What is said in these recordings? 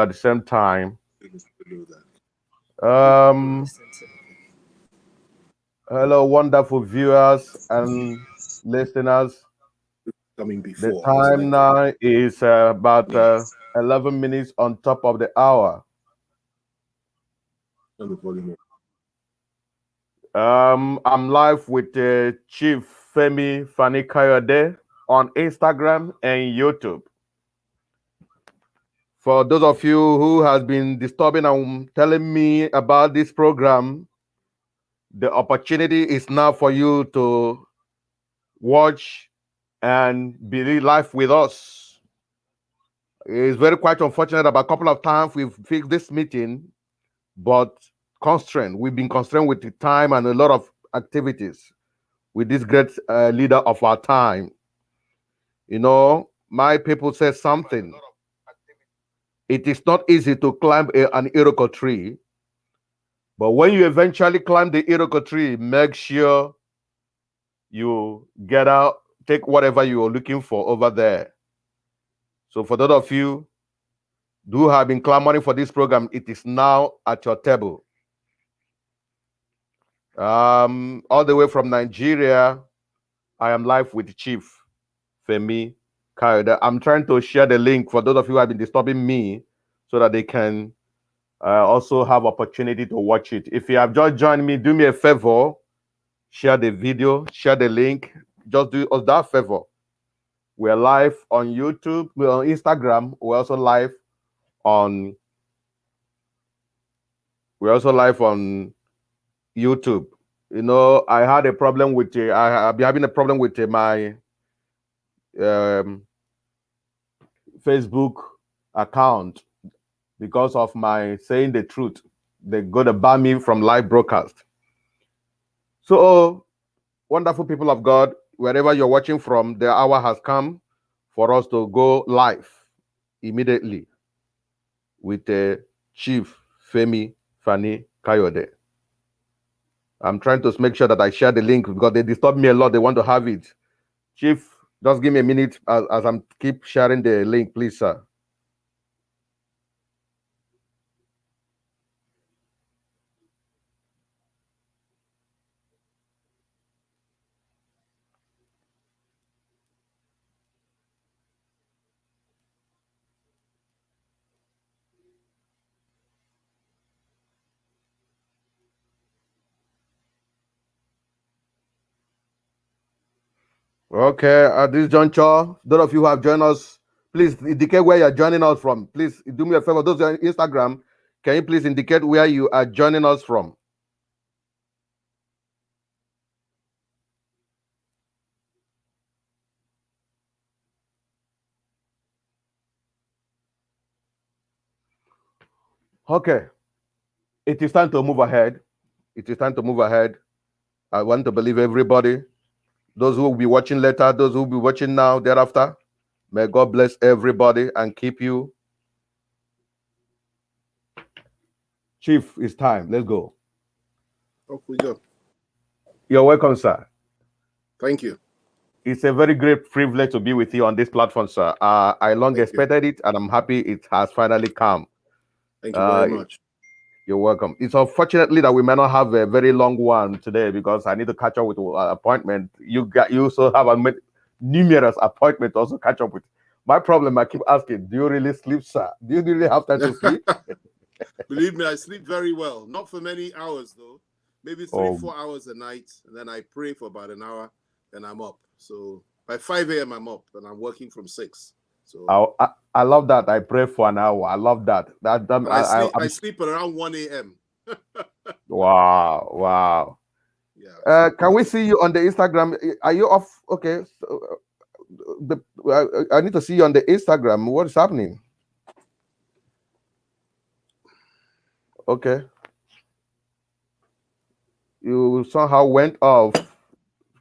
at the same time. Um, Hello, wonderful viewers and listeners. Coming The before, time now is about 11 minutes on top of the hour. the volume. I'm live with Chief FANI KAYODE on Instagram and YouTube. For those of you who has been disturbing and telling me about this program, the opportunity is now for you to watch and be live with us. It's very quite unfortunate. About a couple of times we've fixed this meeting, but constrained. We've been constrained with the time and a lot of activities with this great leader of our time. You know, my people say something. It is not easy to climb an Iroko tree, but when you eventually climb the Iroko tree, make sure you get out, take whatever you are looking for over there. So for those of you who have been clamoring for this program, it is now at your table. All the way from Nigeria, I am live with Chief FEMI KAYODE. I'm trying to share the link for those of you who have been disturbing me so that they can also have opportunity to watch it. If you have just joined me, do me a favor, share the video, share the link. Just do us that favor. We're live on YouTube, we're on Instagram, on we're also live on YouTube. You know, I had a problem with I've been having a problem with my um, Facebook account because of my saying the truth. They go to ban me from live broadcast. So, wonderful people of God, wherever you're watching from, the hour has come for us to go live immediately with Chief FANI KAYODE. I'm trying to make sure that I share the link because they disturb me a lot. They want to have it. Chief, just give me a minute as I'm keep sharing the link, please, sir. Okay, at this juncture, those of you who have joined us, please indicate where you're joining us from. Please do me a favor. Those on Instagram, can you please indicate where you are joining us from? Okay, it is time to move ahead. It is time to move ahead. I want to believe everybody, those who will be watching later, those who will be watching now, thereafter. May God bless everybody and keep you. Chief, it's time. Let's go. Off we go. You're welcome, sir. Thank you. It's a very great privilege to be with you on this platform, sir. I long Thank you. expected it, and I'm happy it has finally come. Thank you very much. You're welcome. It's unfortunately that we may not have a very long one today because I need to catch up with appointment. You also have numerous appointments to also catch up with. My problem, I keep asking, do you really sleep, sir? Do you really have time to sleep? Believe me, I sleep very well. Not for many hours though. Maybe 3-4 hours a night, and then I pray for about an hour, then I'm up. So by 5 a.m. I'm up, and I'm working from 6. So I love that. I pray for an hour. I love that. I sleep at around 1 a.m. Wow. Yeah. Can we see you on the Instagram? Are you off? Okay. So, I need to see you on the Instagram. What is happening? Okay. You somehow went off.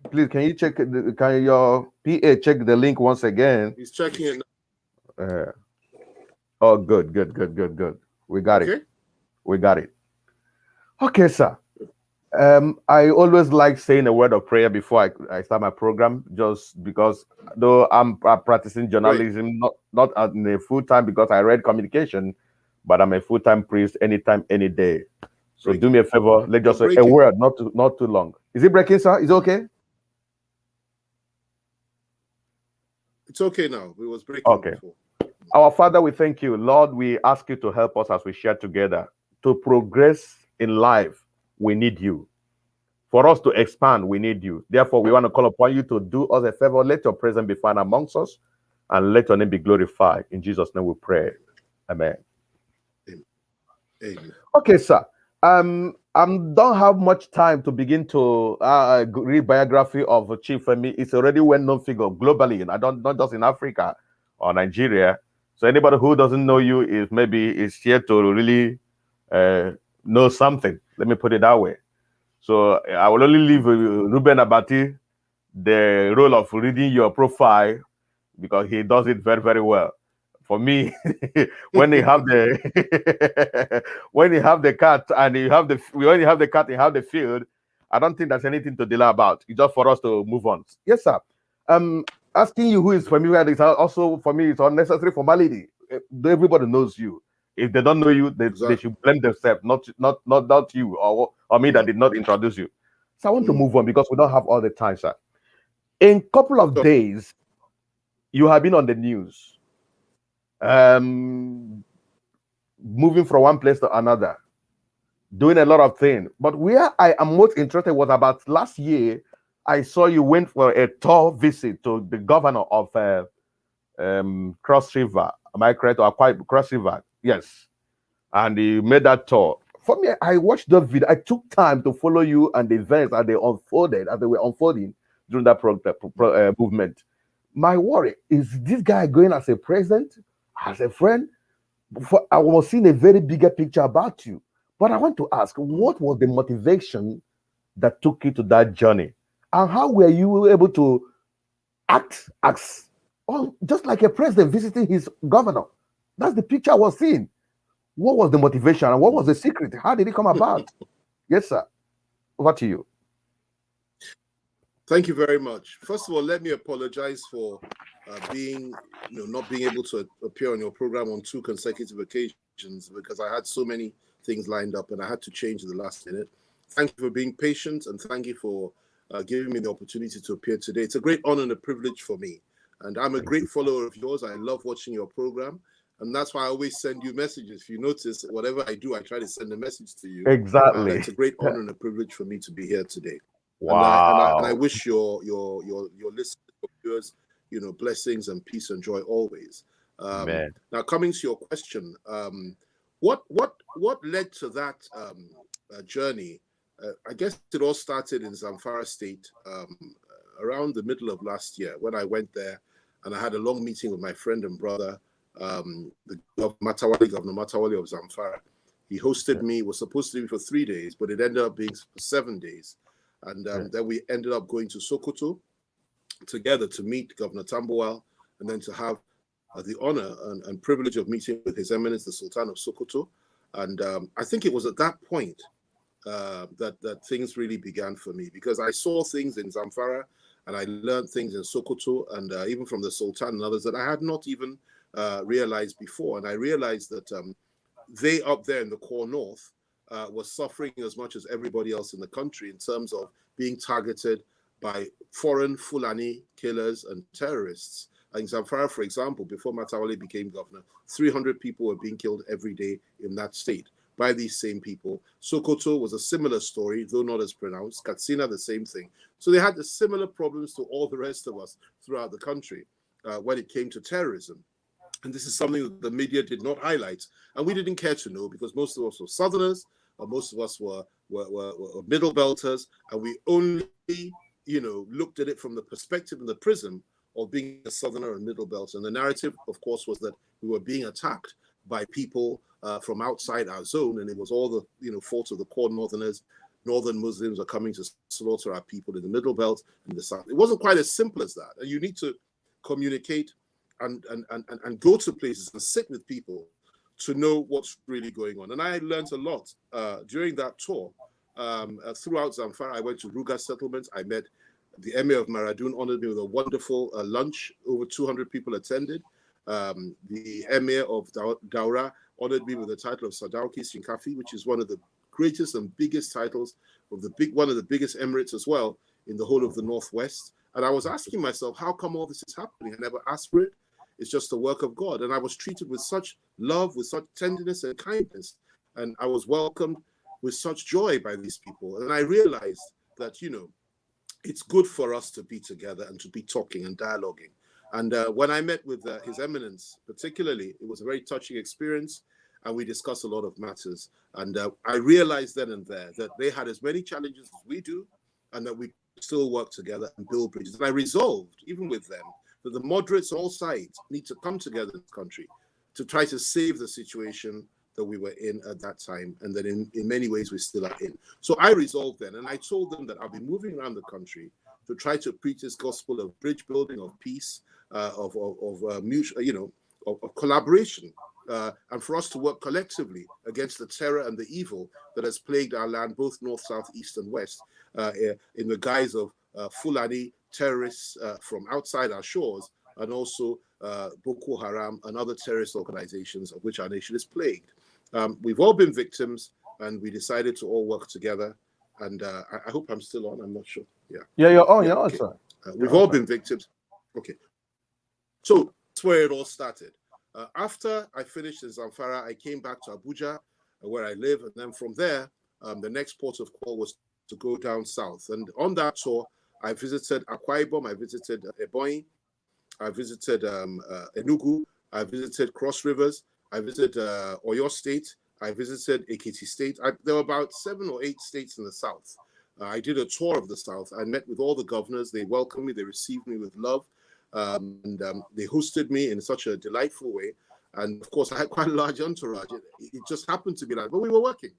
Please, can you check? Can your PA check the link once again? He's checking it now. Oh, good. We got it. We got it. Okay, sir. I always like saying a word of prayer before I start my program, just because though I'm practicing journalism, not in a full time because I read communication, but I'm a full-time priest anytime, any day. So do Breaking. me a favor. Let's just say a Breaking. word, not too long. Is it breaking, sir? Is it okay? It's okay now. It was breaking Okay. before. Our Father, we thank you. Lord, we ask you to help us as we share together. To progress in life, we need you. For us to expand, we need you. Therefore, we want to call upon you to do us a favor. Let your presence be found amongst us and let your name be glorified. In Jesus' name we pray. Amen. Amen. Okay, sir. I don't have much time to begin to read biography of Chief FEMI. It's already well-known figure globally. I don't not just in Africa or Nigeria. So anybody who doesn't know you is here to really know something. Let me put it that way. So I will only leave Ruben Abati the role of reading your profile because he does it very, very well. For me, when you have the when you have the cat and you have the when you have the cat and you have the field, I don't think there's anything to delay about. It's just for us to move on. Yes, sir. Um, asking you who is familiar is also for me it's unnecessary formality. Everybody knows you. If they don't know you, they should blame themselves, not you or me that did not introduce you. So I want to move on because we don't have all the time, sir. In a couple of days, you have been on the news, moving from one place to another, doing a lot of things. But where I am most interested was about last year. I saw you went for a tour visit to the governor of Cross River. Am I correct? Or quite Cross River? Yes. And you made that tour. For me, I watched the video. I took time to follow you and the events as they unfolded, as they were unfolding during that movement. My worry is this guy going as a president, as a friend. I was seeing a very bigger picture about you. But I want to ask, what was the motivation that took you to that journey? And how were you able to act as just like a president visiting his governor? That's the picture I was seeing. What was the motivation and what was the secret? How did it come about? Yes, sir. Over to you. Thank you very much. First of all, let me apologize for not being able to appear on your program on 2 consecutive occasions because I had so many things lined up and I had to change at the last minute. Thank you for being patient and thank you for giving me the opportunity to appear today. It's a great honor and a privilege for me. And I'm a great follower of yours. I love watching your program. And that's why I always send you messages. If you notice, whatever I do, I try to send a message to you. Exactly. It's a great honor and a privilege for me to be here today. Wow. And I wish your listeners, your viewers, blessings and peace and joy always. Now, coming to your question, what led to that journey? I guess it all started in Zamfara State around the middle of last year when I went there and I had a long meeting with my friend and brother, the Governor Matawali of Zamfara. He hosted me. It was supposed to be for 3 days, but it ended up being for 7 days. And then we ended up going to Sokoto together to meet Governor Tambuwal and then to have the honor and privilege of meeting with His Eminence, the Sultan of Sokoto. And I think it was at that point that things really began for me because I saw things in Zamfara and I learned things in Sokoto and even from the Sultan and others that I had not even realized before. And I realized that they up there in the core north was suffering as much as everybody else in the country in terms of being targeted by foreign Fulani killers and terrorists. In Zamfara, for example, before Matawale became governor, 300 people were being killed every day in that state by these same people. Sokoto was a similar story, though not as pronounced. Katsina, the same thing. So they had the similar problems to all the rest of us throughout the country when it came to terrorism. And this is something that the media did not highlight. And we didn't care to know because most of us were Southerners, or most of us were middle belters, and we only, looked at it from the perspective and the prism of being a Southerner and middle belt. And the narrative, of course, was that we were being attacked by people from outside our zone, and it was all the fault of the core Northerners. Northern Muslims are coming to slaughter our people in the middle belt and the south. It wasn't quite as simple as that. And you need to communicate and go to places and sit with people to know what's really going on. And I learned a lot during that tour. Throughout Zamfara, I went to Ruga settlements. I met the Emir of Maradun, honored me with a wonderful lunch. Over 200 people attended. The Emir of Daura honored me with the title of Sadauki Shinkafi, which is one of the greatest and biggest titles of one of the biggest emirates as well in the whole of the Northwest. And I was asking myself, how come all this is happening? I never asked for it. It's just the work of God. And I was treated with such love, with such tenderness and kindness. And I was welcomed with such joy by these people. And I realized that, you know, it's good for us to be together and to be talking and dialoguing. And when I met with His Eminence, particularly, it was a very touching experience. And we discussed a lot of matters. And I realized then and there that they had as many challenges as we do, and that we still work together and build bridges. And I resolved, even with them, that the moderates on all sides need to come together in this country to try to save the situation that we were in at that time, and that in many ways we still are in. So I resolved then, and I told them that I'll be moving around the country to try to preach this gospel of bridge building, of peace, of mutual, you know, of collaboration, and for us to work collectively against the terror and the evil that has plagued our land, both north, south, east, and west, in the guise of Fulani terrorists from outside our shores, and also Boko Haram and other terrorist organizations of which our nation is plagued. We've all been victims, and we decided to all work together. And I hope I'm still on. I'm not sure. Yeah. Yeah, you're on. Yeah, You're on, okay. sir. We've all been victims. Okay. So that's where it all started. After I finished in Zamfara, I came back to Abuja, where I live. And then from there, the next port of call was to go down south. And on that tour, I visited Akwa Ibom, I visited Ebonyi, I visited Enugu, I visited Cross Rivers, I visited Oyo State, I visited Ekiti State. There were about 7 or 8 states in the south. I did a tour of the south. I met with all the governors. They welcomed me. They received me with love. And they hosted me in such a delightful way. And of course, I had quite a large entourage. It just happened to be like, but we were working.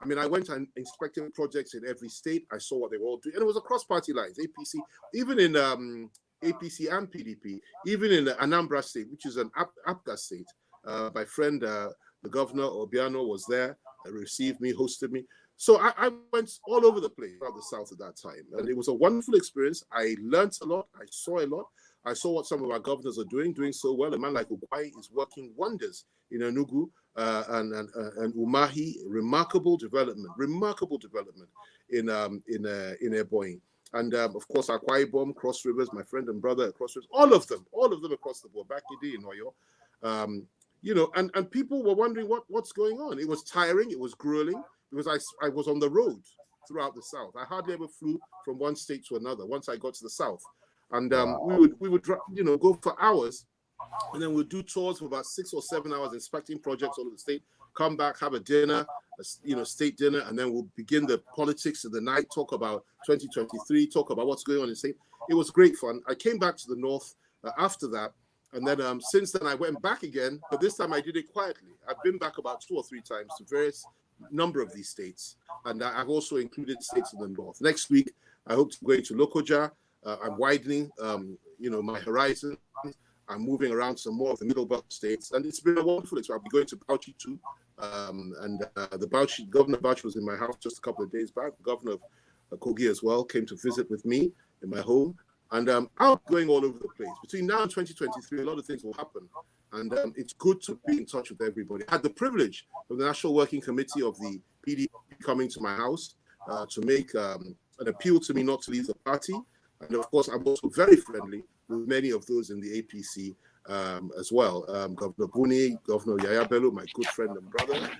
I mean, I went and inspected projects in every state. I saw what they were all doing. And it was across party lines, APC, even in APC and PDP, even in Anambra State, which is an APGA state. My friend, the governor, Obiano, was there, received me, hosted me. So I went all over the place throughout the South at that time. And it was a wonderful experience. I learned a lot. I saw a lot. I saw what some of our governors are doing so well. A man like Ugwai is working wonders in Enugu and Umahi. Remarkable development in Ebonyi. And of course, Akwa Ibom, Cross Rivers, my friend and brother at Cross Rivers, all of them across the board, Bakide in Oyo. You know, and people were wondering what's going on. It was tiring, it was grueling, because I was on the road throughout the South. I hardly ever flew from one state to another once I got to the South. And we would you know, go for hours, and then we'd do tours for about 6 or 7 hours, inspecting projects all over the state, come back, have a dinner, you know, state dinner, and then we'll begin the politics of the night, talk about 2023, talk about what's going on in the state. It was great fun. I came back to the North after that. And then since then, I went back again, but this time I did it quietly. I've been back about 2 or 3 times to various number of these states. And I've also included states in the North. Next week, I hope to go into Lokoja. I'm widening, you know, my horizon. I'm moving around some more of the Middle Belt states. And it's been a wonderful experience. I'll be going to Bauchi too. The Bauchi, Governor Bauchi was in my house just a couple of days back. The governor of Kogi as well came to visit with me in my home. And I'm going all over the place. Between now and 2023, a lot of things will happen. And it's good to be in touch with everybody. I had the privilege of the National Working Committee of the PDP coming to my house to make an appeal to me not to leave the party. And of course, I'm also very friendly with many of those in the APC as well. Governor Gumi, Governor Yaya Bello, my good friend and brother,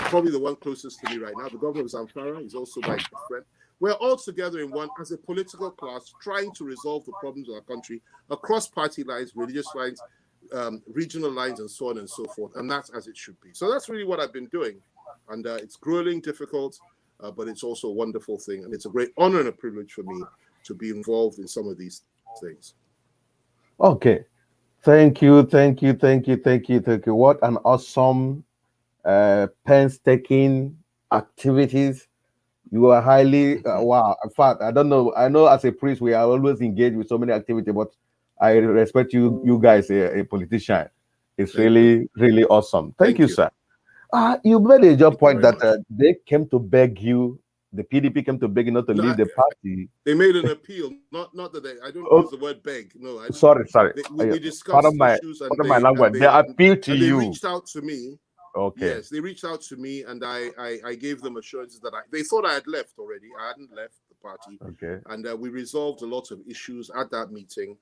probably the one closest to me right now. The governor of Zamfara is also my good friend. We're all together in one as a political class trying to resolve the problems of our country across party lines, religious lines, regional lines, and so on and so forth. And that's as it should be. So that's really what I've been doing. And it's grueling, difficult, but it's also a wonderful thing. And it's a great honor and a privilege for me to be involved in some of these things. Okay. Thank you. What an awesome, painstaking activities. You are highly wow. In fact, I don't know. I know as a priest, we are always engaged with so many activities, but I respect you guys, a politician. It's really awesome. Thank you, sir. You made a job point that they came to beg you. The PDP came to beg you not to leave the party. They made an appeal, not that I don't use the word beg. No, sorry. We discussed issues, and they appealed to and you. they reached out to me Okay. Yes, they reached out to me, and I gave them assurances that they thought I had left already. I hadn't left the party. Okay. And we resolved a lot of issues at that meeting,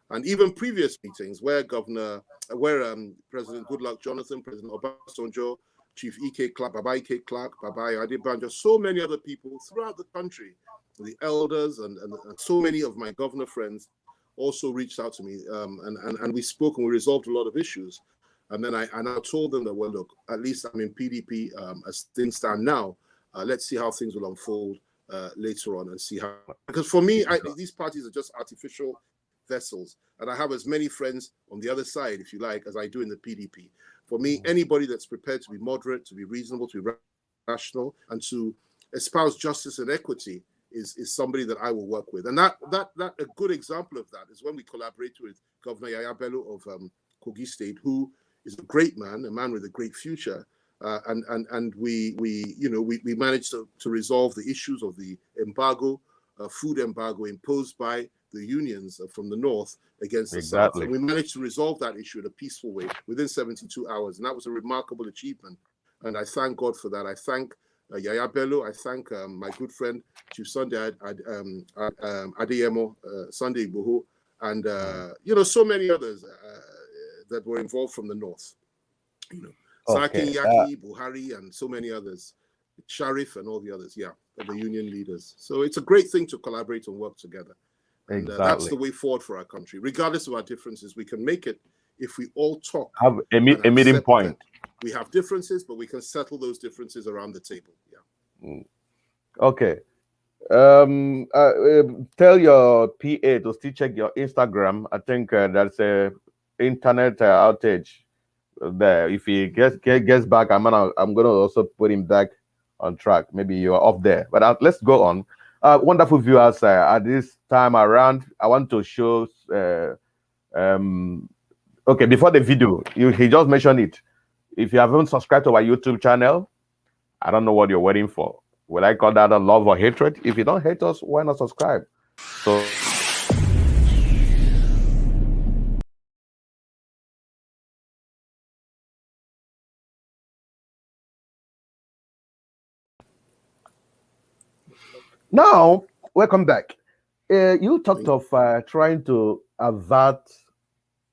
and even previous meetings where President Goodluck Jonathan, President Obasanjo, Chief E.K. Clark, Baba E.K. Clark, Baba Adebanjo, so many other people throughout the country, the elders and so many of my governor friends also reached out to me, and we spoke and we resolved a lot of issues. And then I told them that, well, look, at least I'm in PDP as things stand now. Let's see how things will unfold later on and see how. Because for me, these parties are just artificial vessels. And I have as many friends on the other side, if you like, as I do in the PDP. For me, anybody that's prepared to be moderate, to be reasonable, to be rational, and to espouse justice and equity is somebody that I will work with. And that a good example of that is when we collaborate with Governor Yaya Bello of Kogi State, who is a great man, a man with a great future, and we managed to resolve the issues of the embargo, food embargo imposed by the unions from the north against the south, and we managed to resolve that issue in a peaceful way within 72 hours, and that was a remarkable achievement. And I thank God for that. I thank Yaya Bello. I thank my good friend Chief Sunday Adeyemo, Sunday Igbo, and so many others that were involved from the north, Sakin Yaki, Buhari, and so many others, Sharif and all the others, the union leaders. So it's a great thing to collaborate and work together. And that's the way forward for our country. Regardless of our differences, we can make it if we all talk. Have a meeting point. We have differences, but we can settle those differences around the table. Okay. Tell your PA to still check your Instagram. I think there's a internet outage there. If he gets back, I'm gonna also put him back on track. Maybe you're off there, but let's go on. Wonderful viewers, at this time around, I want to show. Okay, before the video, he just mentioned it. If you haven't subscribed to our YouTube channel, I don't know what you're waiting for. Will I call that a love or hatred? If you don't hate us, why not subscribe? So now, welcome back. You talked of trying to avert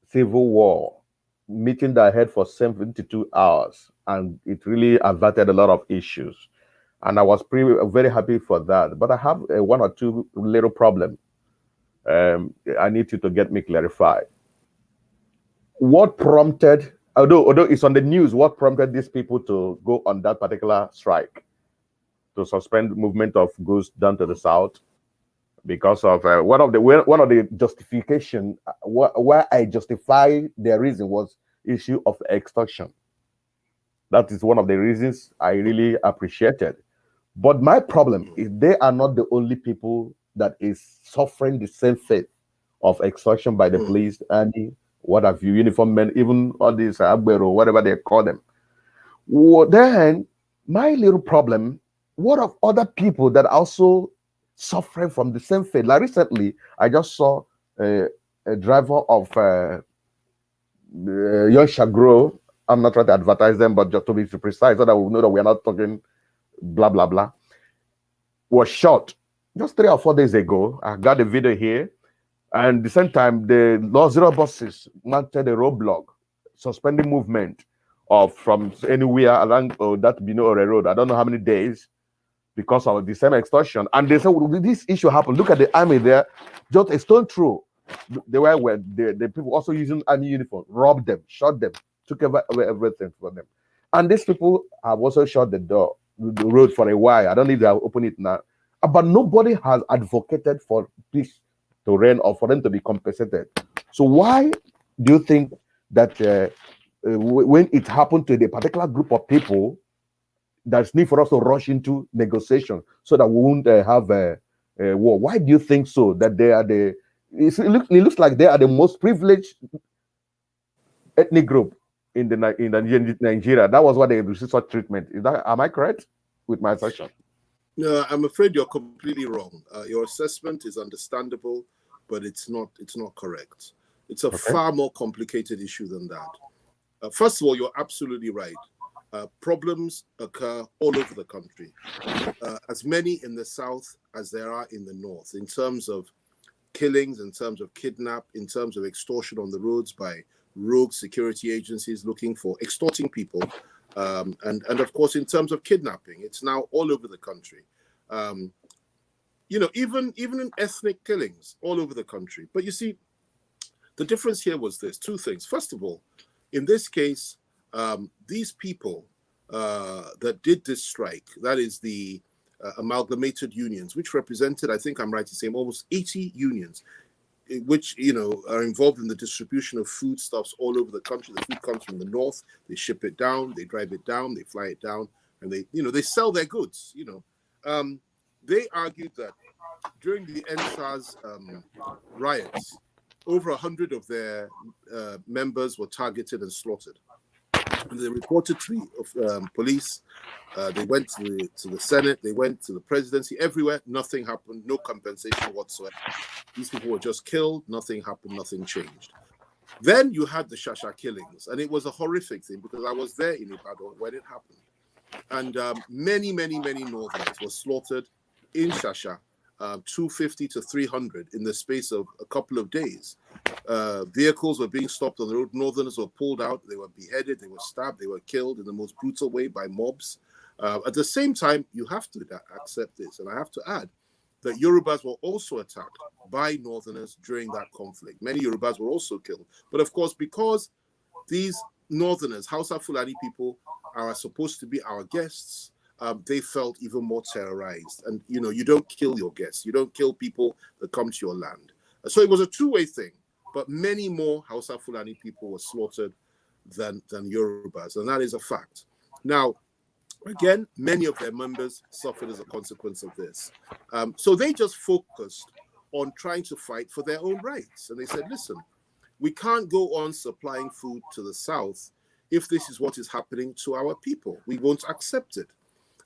civil war, meeting that had for 72 hours, and it really averted a lot of issues. And I was very happy for that. But I have one or two little problems. I need you to get me clarified. What prompted, although it's on the news, what prompted these people to go on that particular strike, to suspend movement of goods down to the south? Because of one of the justification why I justify their reason was issue of extortion. That is one of the reasons I really appreciated. But my problem is they are not the only people that is suffering the same fate of extortion by the police and what have you, uniform men, even all these agbero, whatever they call them. Well, then my little problem, what of other people that also suffering from the same fate? Like recently, I just saw a driver of Young Shagro. I'm not trying to advertise them, but just to be precise, so that we know that we are not talking blah blah blah. Was shot just 3 or 4 days ago. I got the video here, and at the same time, the Law Zero buses mounted a roadblock, suspending movement from anywhere along that Bino Road. I don't know how many days, because of the same extortion. And they said, well, this issue happened. Look at the army there, just a stone throw. They were where the people also using army uniform, robbed them, shot them, took away everything from them. And these people have also shut the road for a while. I don't need to open it now. But nobody has advocated for peace to reign or for them to be compensated. So why do you think that when it happened to the particular group of people, there's need for us to rush into negotiation so that we won't have a war? Why do you think so? That they are it looks like they are the most privileged ethnic group in Nigeria. That was why they received such treatment. Am I correct with my assertion? No, I'm afraid you're completely wrong. Your assessment is understandable, but it's not correct. It's a far more complicated issue than that. First of all, you're absolutely right. problems occur all over the country, as many in the south as there are in the north, in terms of killings, in terms of kidnap, in terms of extortion on the roads by rogue security agencies looking for extorting people, and of course in terms of kidnapping. It's now all over the country. Even in ethnic killings all over the country. But you see, the difference here was this: two things. First of all, in this case, these people that did this strike, that is the amalgamated unions, which represented, I think I'm right to say, almost 80 unions, which are involved in the distribution of foodstuffs all over the country. The food comes from the north, they ship it down, they drive it down, they fly it down, and they sell their goods. They argued that during the NSAS riots, over 100 of their members were targeted and slaughtered. And they reported to the police. They went to the Senate. They went to the presidency. Everywhere, nothing happened. No compensation whatsoever. These people were just killed. Nothing happened. Nothing changed. Then you had the Shasha killings, and it was a horrific thing because I was there in Ibadan when it happened, and many Northerners were slaughtered in Shasha. 250 to 300 in the space of a couple of days. Vehicles were being stopped on the road. Northerners were pulled out. They were beheaded. They were stabbed. They were killed in the most brutal way by mobs. At the same time, you have to accept this, and I have to add that Yorubas were also attacked by Northerners during that conflict. Many Yorubas were also killed. But of course, because these Northerners, Hausa Fulani people, are supposed to be our guests, they felt even more terrorized. And, you don't kill your guests. You don't kill people that come to your land. So it was a two-way thing. But many more Hausa Fulani people were slaughtered than Yorubas. And that is a fact. Now, again, many of their members suffered as a consequence of this. So they just focused on trying to fight for their own rights. And they said, listen, we can't go on supplying food to the South if this is what is happening to our people. We won't accept it.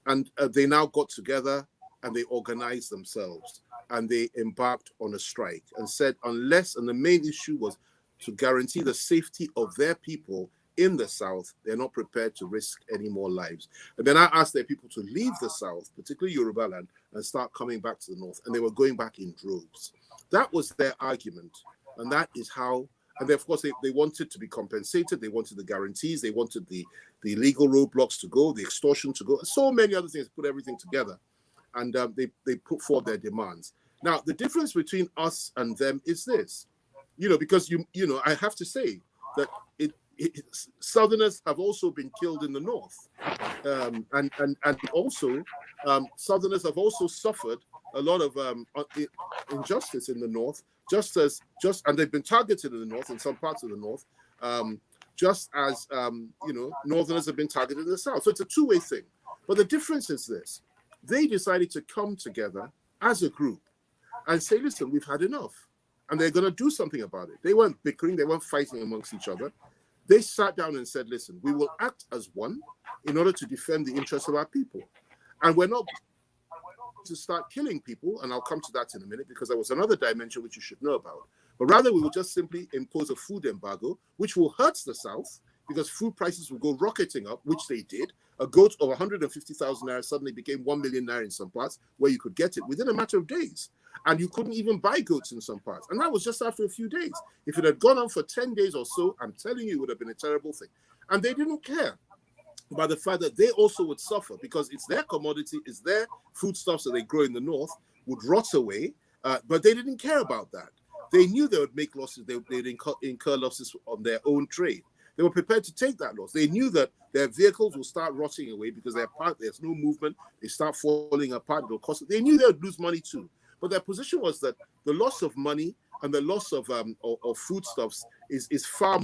And they now got together and they organized themselves and they embarked on a strike and said, and the main issue was to guarantee the safety of their people in the South, they're not prepared to risk any more lives. And then I asked their people to leave the South, particularly Yoruba land, and start coming back to the North. And they were going back in droves. That was their argument. And that is how, and of course, they wanted to be compensated. They wanted the guarantees. They wanted the legal roadblocks to go, the extortion to go, so many other things, put everything together. And they put forward their demands. Now, the difference between us and them is this, because, I have to say that Southerners have also been killed in the North. And also, Southerners have also suffered a lot of injustice in the North, and they've been targeted in the North, in some parts of the North, just as, Northerners have been targeted in the South. So it's a two-way thing. But the difference is this. They decided to come together as a group and say, listen, we've had enough. And they're going to do something about it. They weren't bickering. They weren't fighting amongst each other. They sat down and said, listen, we will act as one in order to defend the interests of our people. And we're not to start killing people, and I'll come to that in a minute, because there was another dimension which you should know about. But rather, we will just simply impose a food embargo, which will hurt the South, because food prices will go rocketing up, which they did. A goat of 150,000 naira suddenly became 1 million naira in some parts, where you could get it within a matter of days. And you couldn't even buy goats in some parts. And that was just after a few days. If it had gone on for 10 days or so, I'm telling you, it would have been a terrible thing. And they didn't care about the fact that they also would suffer, because it's their commodity, it's their foodstuffs that they grow in the North would rot away. But they didn't care about that. They knew they would make losses. They'd incur losses on their own trade. They were prepared to take that loss. They knew that their vehicles will start rotting away because there's no movement. They start falling apart. It'll cost. They knew they would lose money too. But their position was that the loss of money and the loss of foodstuffs is far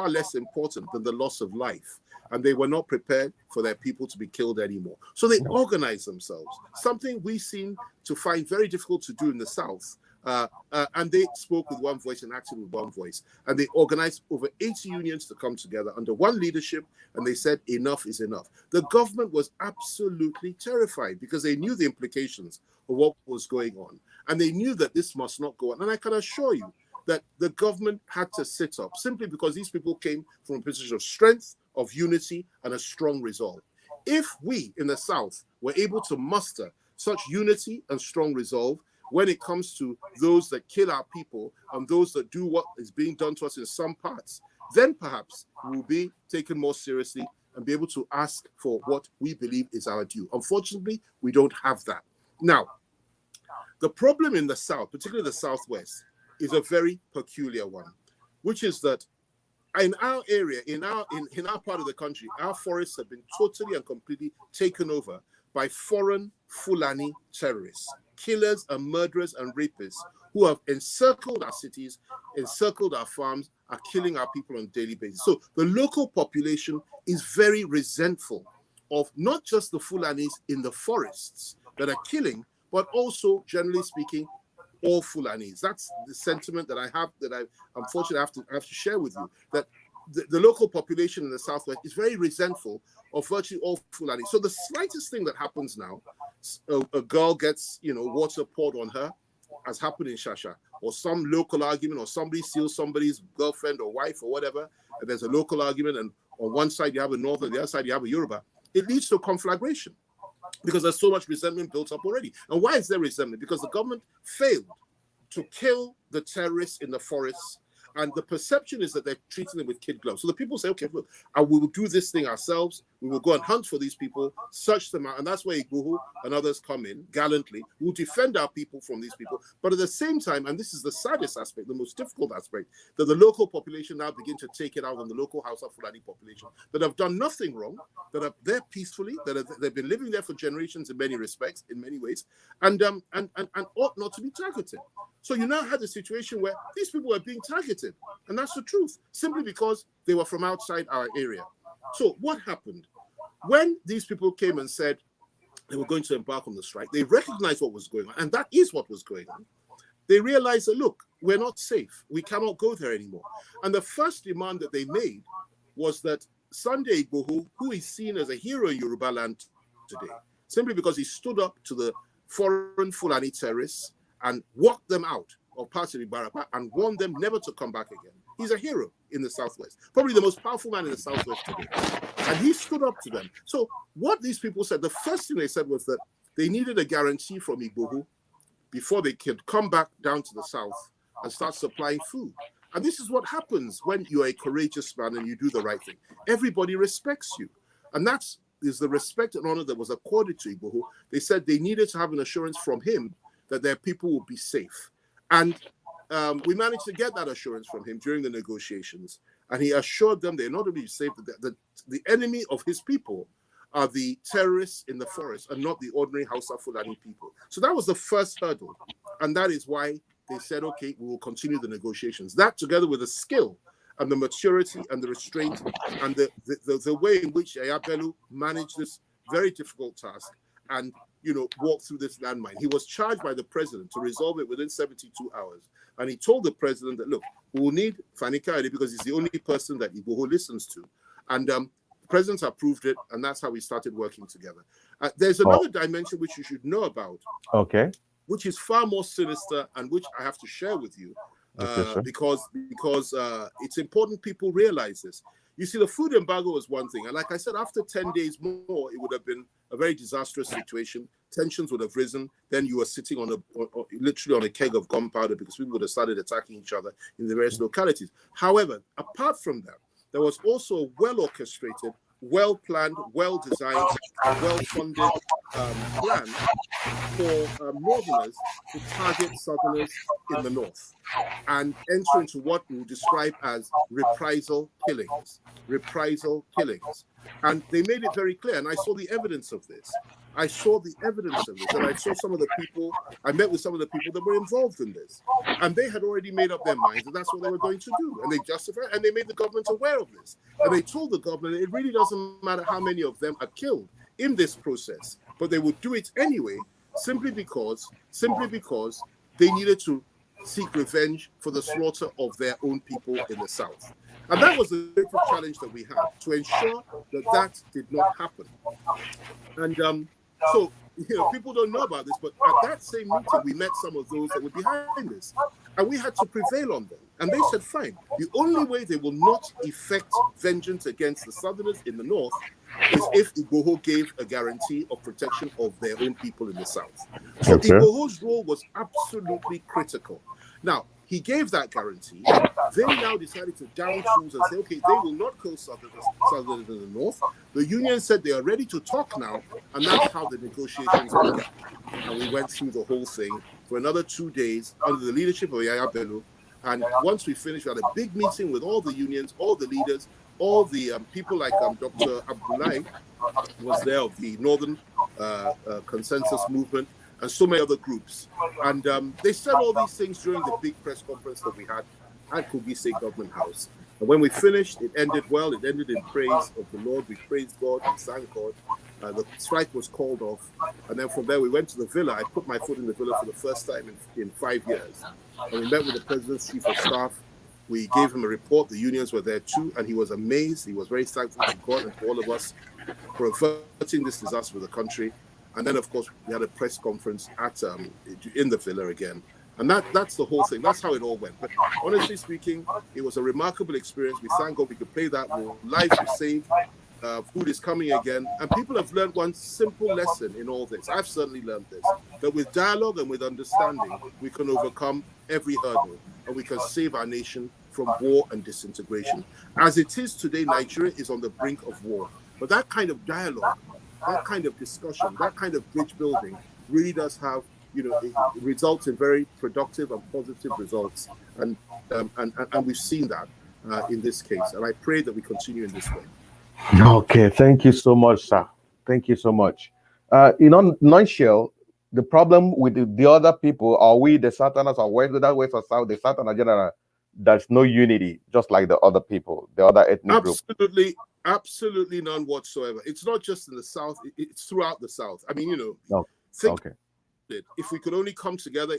less important than the loss of life. And they were not prepared for their people to be killed anymore. So they organized themselves, something we seem to find very difficult to do in the South. And they spoke with one voice and acted with one voice. And they organized over 80 unions to come together under one leadership. And they said, enough is enough. The government was absolutely terrified because they knew the implications of what was going on. And they knew that this must not go on. And I can assure you that the government had to sit up simply because these people came from a position of strength, of unity and a strong resolve. If we in the South were able to muster such unity and strong resolve when it comes to those that kill our people and those that do what is being done to us in some parts, then perhaps we'll be taken more seriously and be able to ask for what we believe is our due. Unfortunately, we don't have that. Now, the problem in the South, particularly the Southwest, is a very peculiar one, which is that in our area, in our part of the country, our forests have been totally and completely taken over by foreign Fulani terrorists, killers and murderers and rapists who have encircled our cities, encircled our farms, are killing our people on a daily basis. So the local population is very resentful of not just the Fulanis in the forests that are killing, but also, generally speaking, all Fulanis. That's the sentiment that I have, that I unfortunately have to share with you, that the local population in the Southwest is very resentful of virtually all Fulani. So the slightest thing that happens now, a girl gets, water poured on her, as happened in Shasha, or some local argument, or somebody steals somebody's girlfriend or wife or whatever, and there's a local argument, and on one side you have a North, and the other side you have a Yoruba, it leads to a conflagration because there's so much resentment built up already. And why is there resentment? Because the government failed to kill the terrorists in the forests, and the perception is that they're treating them with kid gloves. So the people say, okay, look, we will do this thing ourselves. We will go and hunt for these people, search them out. And that's where Igbo and others come in gallantly. We'll defend our people from these people. But at the same time, and this is the saddest aspect, the most difficult aspect, that the local population now begin to take it out on the local Hausa Fulani population that have done nothing wrong, that are there peacefully, they've been living there for generations in many respects, in many ways, and ought not to be targeted. So you now had a situation where these people are being targeted, and that's the truth, simply because they were from outside our area. So what happened? When these people came and said they were going to embark on the strike, they recognized what was going on, and that is what was going on. They realized that, look, we're not safe. We cannot go there anymore. And the first demand that they made was that Sunday Igbo, who is seen as a hero in Yoruba land today, simply because he stood up to the foreign Fulani terrorists and walked them out of parts of Ibarapa and warned them never to come back again. He's a hero in the Southwest, probably the most powerful man in the Southwest today. And he stood up to them. So what these people said, the first thing they said was that they needed a guarantee from Igbo before they could come back down to the South and start supplying food. And this is what happens when you're a courageous man and you do the right thing. Everybody respects you. And that is the respect and honor that was accorded to Igbo. They said they needed to have an assurance from him that their people would be safe. And we managed to get that assurance from him during the negotiations. And he assured them they're not going to be safe, that the enemy of his people are the terrorists in the forest and not the ordinary Hausa Fulani people. So that was the first hurdle. And that is why they said, okay, we will continue the negotiations. That, together with the skill and the maturity and the restraint and the way in which Ayabelu managed this very difficult task and walk through this landmine. He was charged by the president to resolve it within 72 hours. And he told the president that, look, we will need FANI KAYODE because he's the only person that Igbo listens to. And the president approved it, and that's how we started working together. There's another dimension which you should know about, okay, which is far more sinister and which I have to share with you because it's important people realize this. You see, the food embargo was one thing. And like I said, after 10 days more, it would have been a very disastrous situation. Tensions would have risen. Then you were sitting on literally on a keg of gunpowder because people would have started attacking each other in the various localities. However, apart from that, there was also a well-orchestrated, well-planned, well-designed, well-funded plan for Northerners to target Southerners in the North and enter into what we would describe as reprisal killings. Reprisal killings. And they made it very clear, and I saw the evidence of this. I saw the evidence of this, and I saw some of the people, I met with some of the people that were involved in this. And they had already made up their minds that that's what they were going to do. And they justified, and they made the government aware of this. And they told the government it really doesn't matter how many of them are killed in this process, but they would do it anyway, simply because they needed to seek revenge for the slaughter of their own people in the South. And that was the greatest challenge that we had, to ensure that that did not happen. And so, people don't know about this, but at that same meeting, we met some of those that were behind this. And we had to prevail on them. And they said, fine, the only way they will not effect vengeance against the Southerners in the North is if Igboho gave a guarantee of protection of their own people in the South. So Igboho's role was absolutely critical. Now, he gave that guarantee. They now decided to down tools and say, okay, they will not kill Southerners in the North. The union said they are ready to talk now, and that's how the negotiations began. And we went through the whole thing for another 2 days under the leadership of Yaya Bello. And once we finished, we had a big meeting with all the unions, all the leaders, all the people like Dr. Abdullahi was there of the Northern Consensus Movement, and so many other groups. And they said all these things during the big press conference that we had at Kogi State Government House. And when we finished, it ended well. It ended in praise of the Lord. We praised God. We thanked God. The strike was called off. And then from there, we went to the villa. I put my foot in the villa for the first time in 5 years. And we met with the President's Chief of Staff. We gave him a report. The unions were there too. And he was amazed. He was very thankful to God and to all of us for averting this disaster for the country. And then, of course, we had a press conference at in the villa again. And that's the whole thing. That's how it all went. But honestly speaking, it was a remarkable experience. We thank God we could play that role. Lives were saved. Food is coming again. And people have learned one simple lesson in all this. I've certainly learned this. That with dialogue and with understanding, we can overcome every hurdle. And we can save our nation from war and disintegration. As it is today, Nigeria is on the brink of war. But that kind of dialogue, that kind of discussion, that kind of bridge building really does have, it results in very productive and positive results. And we've seen that in this case. And I pray that we continue in this way. Okay, thank you so much, sir. Thank you so much. In a nutshell, the problem with the other people, are we the Southerners, or whether west or south, the Southern general, there's no unity, just like the other people, the other ethnic groups. Absolutely none whatsoever. It's not just in the South, it's throughout the South. I mean, Okay. If we could only come together,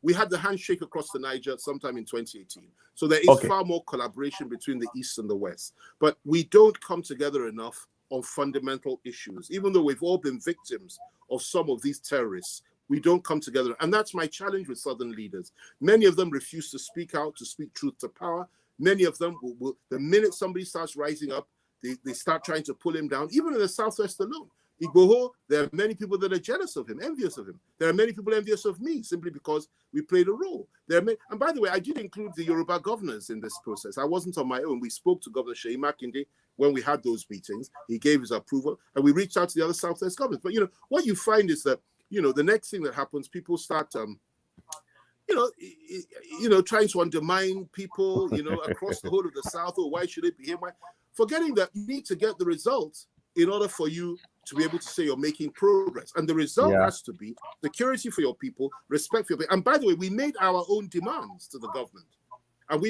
we had the handshake across the Niger sometime in 2018. So there is far more collaboration between the East and the West. But we don't come together enough on fundamental issues. Even though we've all been victims of some of these terrorists, we don't come together. And that's my challenge with Southern leaders. Many of them refuse to speak out, to speak truth to power. Many of them will the minute somebody starts rising up, they start trying to pull him down, even in the Southwest alone. Igboho, there are many people that are jealous of him, envious of him. There are many people envious of me simply because we played a role. And by the way, I did include the Yoruba governors in this process. I wasn't on my own. We spoke to Governor Seyi Makinde when we had those meetings. He gave his approval, and we reached out to the other Southwest governors. But what you find is that the next thing that happens, people start trying to undermine people, across the whole of the South. Oh, why should it be here? Why? Forgetting that you need to get the results in order for you to be able to say you're making progress. And the result has to be security for your people, respect for your people. And by the way, we made our own demands to the government. And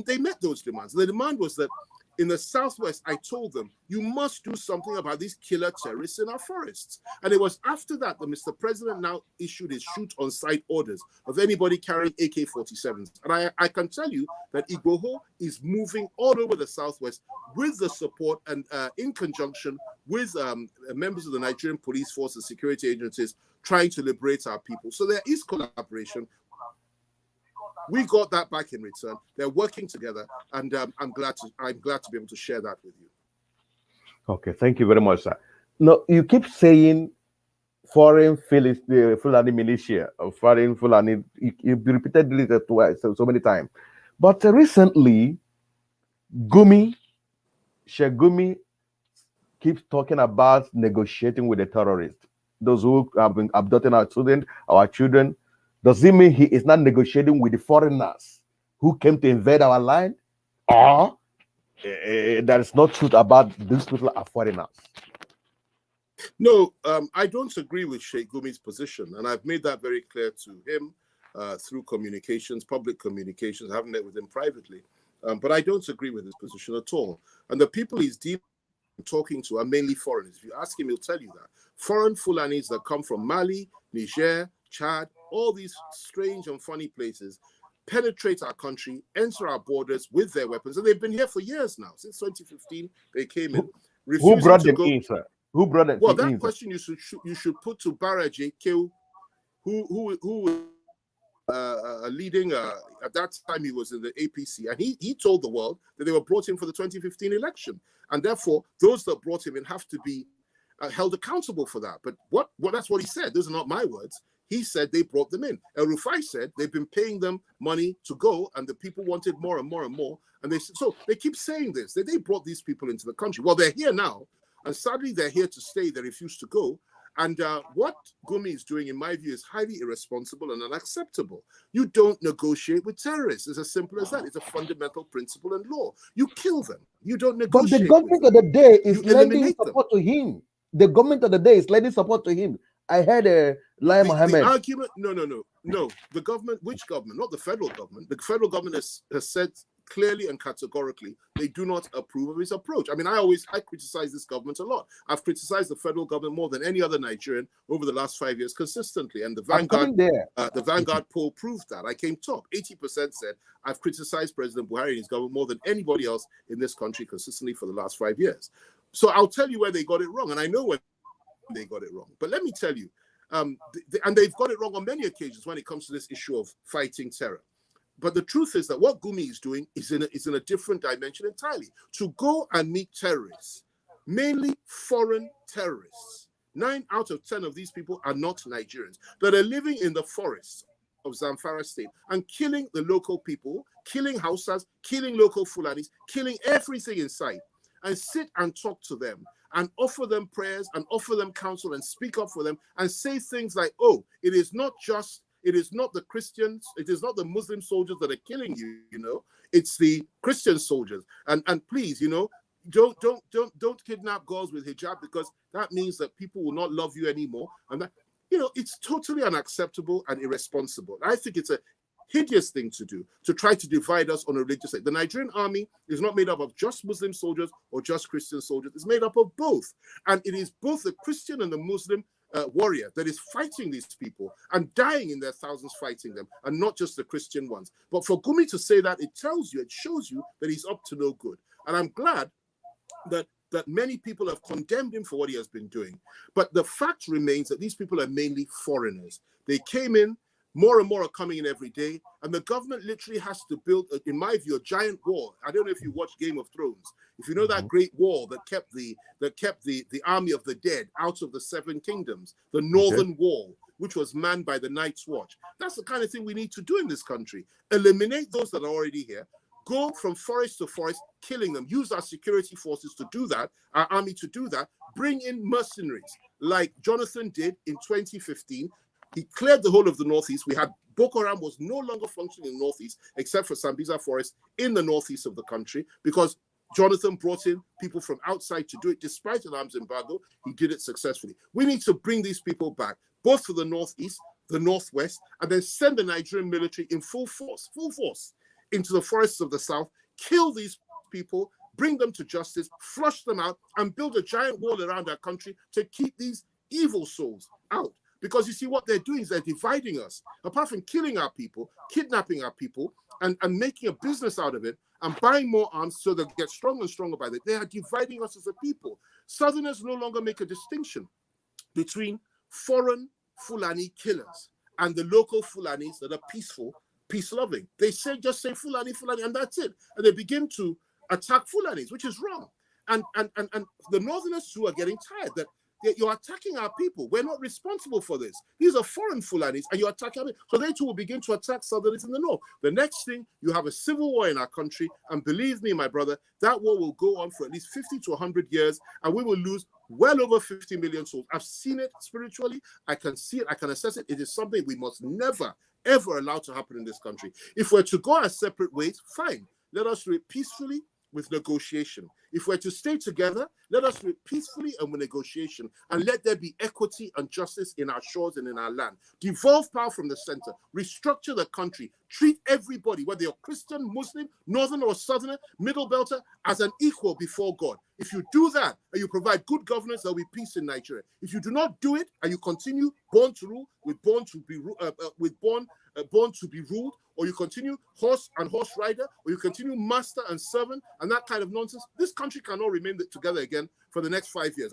they met those demands. The demand was that in the Southwest, I told them, you must do something about these killer terrorists in our forests. And it was after that Mr. President now issued his shoot-on-sight orders of anybody carrying AK-47s. And I can tell you that Igboho is moving all over the Southwest with the support and in conjunction with members of the Nigerian police force and security agencies trying to liberate our people. So there is collaboration. We got that back in return. They're working together, and I'm glad to be able to share that with you. Okay, thank you very much, sir. No, you keep saying foreign Fulani militia or foreign Fulani. You repeated it twice, so many times. But recently, Sheikh Gumi keeps talking about negotiating with the terrorists, those who have been abducting our children. Does it mean he is not negotiating with the foreigners who came to invade our land? Or there is no truth about these people are foreigners? No, I don't agree with Sheikh Gumi's position. And I've made that very clear to him through communications, public communications. I haven't met with him privately. But I don't agree with his position at all. And the people he's talking to are mainly foreigners. If you ask him, he'll tell you that. Foreign Fulanis that come from Mali, Niger, Chad, all these strange and funny places, penetrate our country, enter our borders with their weapons. And they've been here for years now. Since 2015, they came in. Who brought them in, sir? Who brought them in? Well, that question you should put to Baraje Keu, who leading, at that time he was in the APC, and he told the world that they were brought in for the 2015 election. And therefore, those that brought him in have to be held accountable for that. But that's what he said. Those are not my words. He said they brought them in. El Rufai said they've been paying them money to go, and the people wanted more and more and more. And so they keep saying this, that they brought these people into the country. Well, they're here now, and sadly they're here to stay. They refuse to go. And what Gumi is doing, in my view, is highly irresponsible and unacceptable. You don't negotiate with terrorists. It's as simple as that. It's a fundamental principle in law. You kill them. You don't negotiate. But the government of the day is lending support them. to him. The government of the day is lending support to him. I heard Lai Mohammed. The argument, no. The government, which government? Not the federal government. The federal government has said clearly and categorically they do not approve of his approach. I mean, I criticize this government a lot. I've criticized the federal government more than any other Nigerian over the last 5 years consistently, and the Vanguard poll proved that. I came top. 80% said I've criticized President Buhari and his government more than anybody else in this country consistently for the last 5 years. So I'll tell you where they got it wrong, and I know where they got it wrong. But let me tell you, and they've got it wrong on many occasions when it comes to this issue of fighting terror. But the truth is that what Gumi is doing is in a different dimension entirely. To go and meet terrorists, mainly foreign terrorists. 9 out of 10 of these people are not Nigerians, that are living in the forests of Zamfara state and killing the local people, killing Hausas, killing local Fulanis, killing everything in sight, and sit and talk to them and offer them prayers and offer them counsel and speak up for them and say things like, oh, it is not the Christians, it is not the Muslim soldiers that are killing you, it's the Christian soldiers. And please, don't kidnap girls with hijab, because that means that people will not love you anymore. And that, it's totally unacceptable and irresponsible. I think it's a hideous thing to do, to try to divide us on a religious side. The Nigerian army is not made up of just Muslim soldiers or just Christian soldiers. It's made up of both. And it is both the Christian and the Muslim warrior that is fighting these people and dying in their thousands fighting them, and not just the Christian ones. But for Gumi to say that, it shows you that he's up to no good. And I'm glad that many people have condemned him for what he has been doing. But the fact remains that these people are mainly foreigners. They came in, more and more are coming in every day, and the government literally has to build, in my view, a giant wall. I don't know if you watch Game of Thrones. If you know that great wall that kept the army of the dead out of the 7 kingdoms, the Northern Wall, which was manned by the Night's Watch. That's the kind of thing we need to do in this country. Eliminate those that are already here. Go from forest to forest, killing them. Use our security forces to do that, our army to do that. Bring in mercenaries like Jonathan did in 2015. He cleared the whole of the Northeast. We had Boko Haram was no longer functioning in the Northeast, except for Sambisa Forest in the Northeast of the country, because Jonathan brought in people from outside to do it. Despite an arms embargo, he did it successfully. We need to bring these people back, both for the Northeast, the Northwest, and then send the Nigerian military in full force, into the forests of the South, kill these people, bring them to justice, flush them out, and build a giant wall around our country to keep these evil souls out. Because you see, what they're doing is they're dividing us. Apart from killing our people, kidnapping our people, and making a business out of it, and buying more arms so they get stronger and stronger by that, they are dividing us as a people. Southerners no longer make a distinction between foreign Fulani killers and the local Fulanis that are peaceful, peace-loving. They just say Fulani, and that's it. And they begin to attack Fulanis, which is wrong. And the Northerners who are getting tired that you're attacking our people. We're not responsible for this. These are foreign Fulanis, and you're attacking them. So they too will begin to attack Southerners in the North. The next thing, you have a civil war in our country, and believe me, my brother, that war will go on for at least 50 to 100 years, and we will lose well over 50 million souls. I've seen it spiritually. I can see it. I can assess it. It is something we must never, ever allow to happen in this country. If we're to go our separate ways, fine. Let us do it peacefully with negotiation. If we're to stay together, let us do it peacefully and with negotiation, and let there be equity and justice in our shores and in our land. Devolve power from the center, restructure the country, treat everybody, whether you're Christian, Muslim, Northern or Southerner, Middle Belter, as an equal before God. If you do that and you provide good governance, there'll be peace in Nigeria. If you do not do it and you continue born to rule with born to be ruled, or you continue horse and horse rider, or you continue master and servant and that kind of nonsense, this country cannot remain together again for the next 5 years.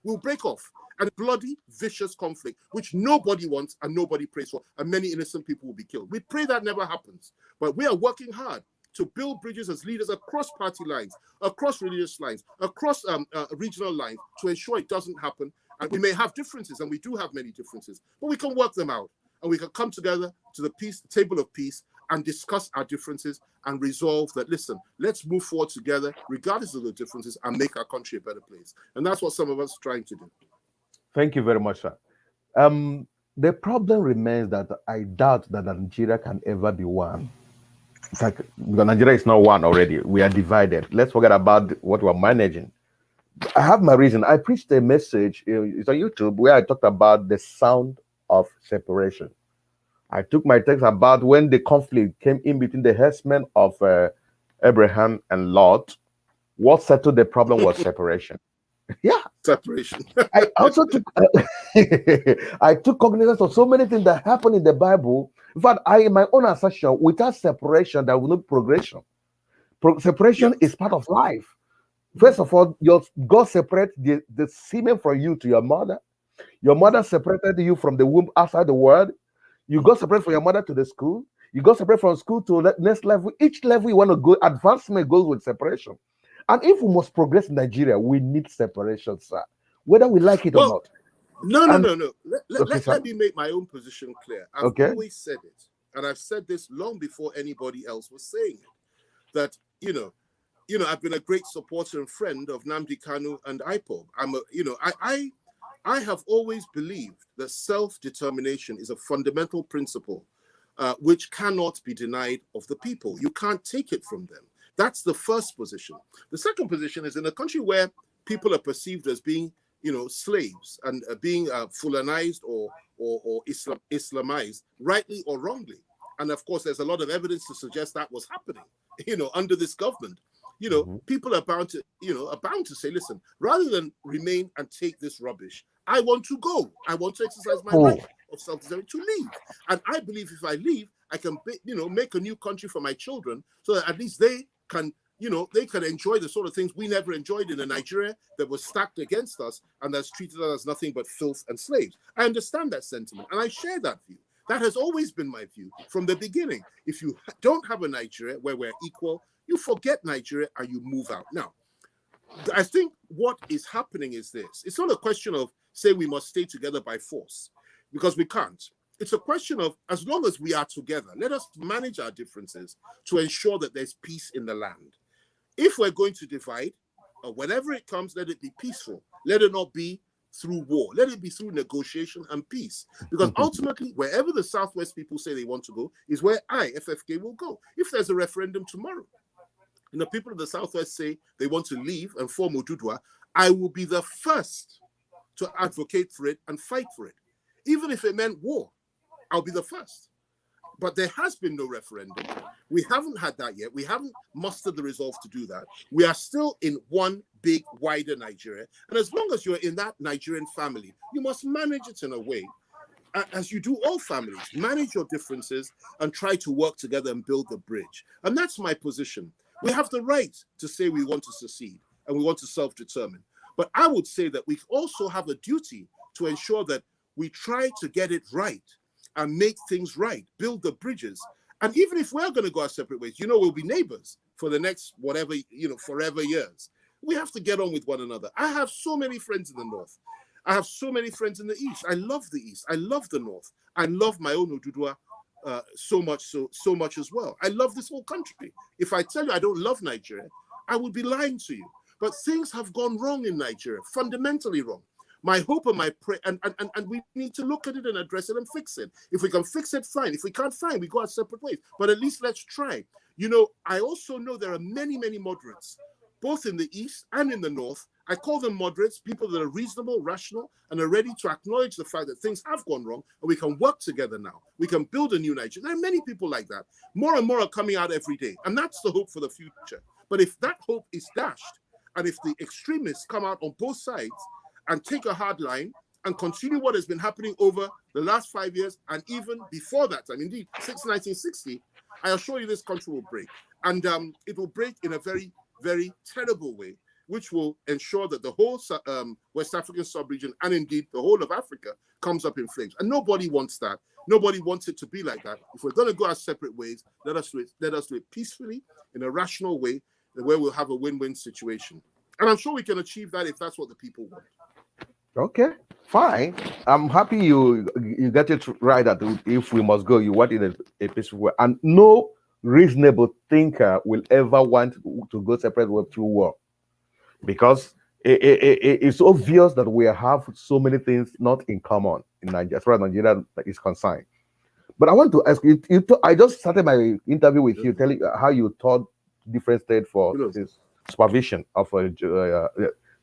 We'll break off. and bloody, vicious conflict, which nobody wants and nobody prays for, and many innocent people will be killed. We pray that never happens, but we are working hard to build bridges as leaders across party lines, across religious lines, across regional lines, to ensure it doesn't happen. And we may have differences, and we do have many differences, but we can work them out, and we can come together to the table of peace and discuss our differences and resolve that, listen, let's move forward together, regardless of the differences, and make our country a better place. And that's what some of us are trying to do. Thank you very much, sir. The problem remains that I doubt that Nigeria can ever be one. In fact, because Nigeria is not one already. We are divided. Let's forget about what we're managing. I have my reason. I preached a message, it's on YouTube, where I talked about the sound of separation. I took my text about when the conflict came in between the herdsmen of Abraham and Lot. What settled the problem was separation. Yeah, separation. I also took I took cognizance of so many things that happen in the Bible. In fact, in my own assertion, without separation, there will no progression. Separation is part of life. First of all, God separated the semen from you to your mother. Your mother separated you from the womb outside the world. You got separated from your mother to the school. You got separated from school to the next level. Each level you want to go, advancement goes with separation. And if we must progress in Nigeria, we need separation, sir. Whether we like it or not. No. Let me make my own position clear. I've always said it, and I've said this long before anybody else was saying it, that, I've been a great supporter and friend of Nnamdi Kanu and IPOB. I have always believed that self-determination is a fundamental principle which cannot be denied of the people. You can't take it from them. That's the first position. The second position is in a country where people are perceived as being, slaves and being Fulanized or Islamized, rightly or wrongly. And of course, there's a lot of evidence to suggest that was happening, under this government. People are bound to say, listen, rather than remain and take this rubbish, I want to go. I want to exercise my right of self-determination to leave. And I believe if I leave, I can, make a new country for my children so that at least they can, they can enjoy the sort of things we never enjoyed in a Nigeria that was stacked against us and that's treated us as nothing but filth and slaves. I understand that sentiment and I share that view. That has always been my view from the beginning. If you don't have a Nigeria where we're equal, you forget Nigeria and you move out. Now, I think what is happening is this. It's not a question of, say, we must stay together by force, because we can't. It's a question of, as long as we are together, let us manage our differences to ensure that there's peace in the land. If we're going to divide, whenever it comes, let it be peaceful. Let it not be through war. Let it be through negotiation and peace. Because ultimately, wherever the Southwest people say they want to go is where I, FFK, will go. If there's a referendum tomorrow, and the people of the Southwest say they want to leave and form Odudua, I will be the first to advocate for it and fight for it. Even if it meant war, I'll be the first. But there has been no referendum. We haven't had that yet. We haven't mustered the resolve to do that. We are still in one big, wider Nigeria. And as long as you're in that Nigerian family, you must manage it in a way, as you do all families, manage your differences and try to work together and build the bridge. And that's my position. We have the right to say we want to secede and we want to self-determine. But I would say that we also have a duty to ensure that we try to get it right and make things right, build the bridges. And even if we're going to go our separate ways, we'll be neighbors for the next whatever, forever years. We have to get on with one another. I have so many friends in the North. I have so many friends in the East. I love the East. I love the North. I love my own Odudua so much as well. I love this whole country. If I tell you I don't love Nigeria, I would be lying to you. But things have gone wrong in Nigeria, fundamentally wrong. My hope and my prayer, and we need to look at it and address it and fix it. If we can fix it, fine. If we can't, fine. We go our separate ways. But at least let's try. I also know there are many, many moderates, both in the East and in the North. I call them moderates, people that are reasonable, rational, and are ready to acknowledge the fact that things have gone wrong, and we can work together now. We can build a new Nigeria. There are many people like that. More and more are coming out every day, and that's the hope for the future. But if that hope is dashed, and if the extremists come out on both sides and take a hard line and continue what has been happening over the last 5 years and even before that time, indeed, since 1960, I assure you this country will break. And it will break in a very, very terrible way, which will ensure that the whole West African sub-region and indeed the whole of Africa comes up in flames. And nobody wants that. Nobody wants it to be like that. If we're going to go our separate ways, let us do it peacefully, in a rational way, where we'll have a win-win situation. And I'm sure we can achieve that if that's what the people want. Okay, fine. I'm happy you get it right that if we must go, you want it a peaceful way. And no reasonable thinker will ever want to go separate way through war, because it's obvious that we have so many things not in common in Nigeria, as far as Nigeria is concerned. But I want to ask you, I just started my interview with you, telling how you taught different states for this supervision of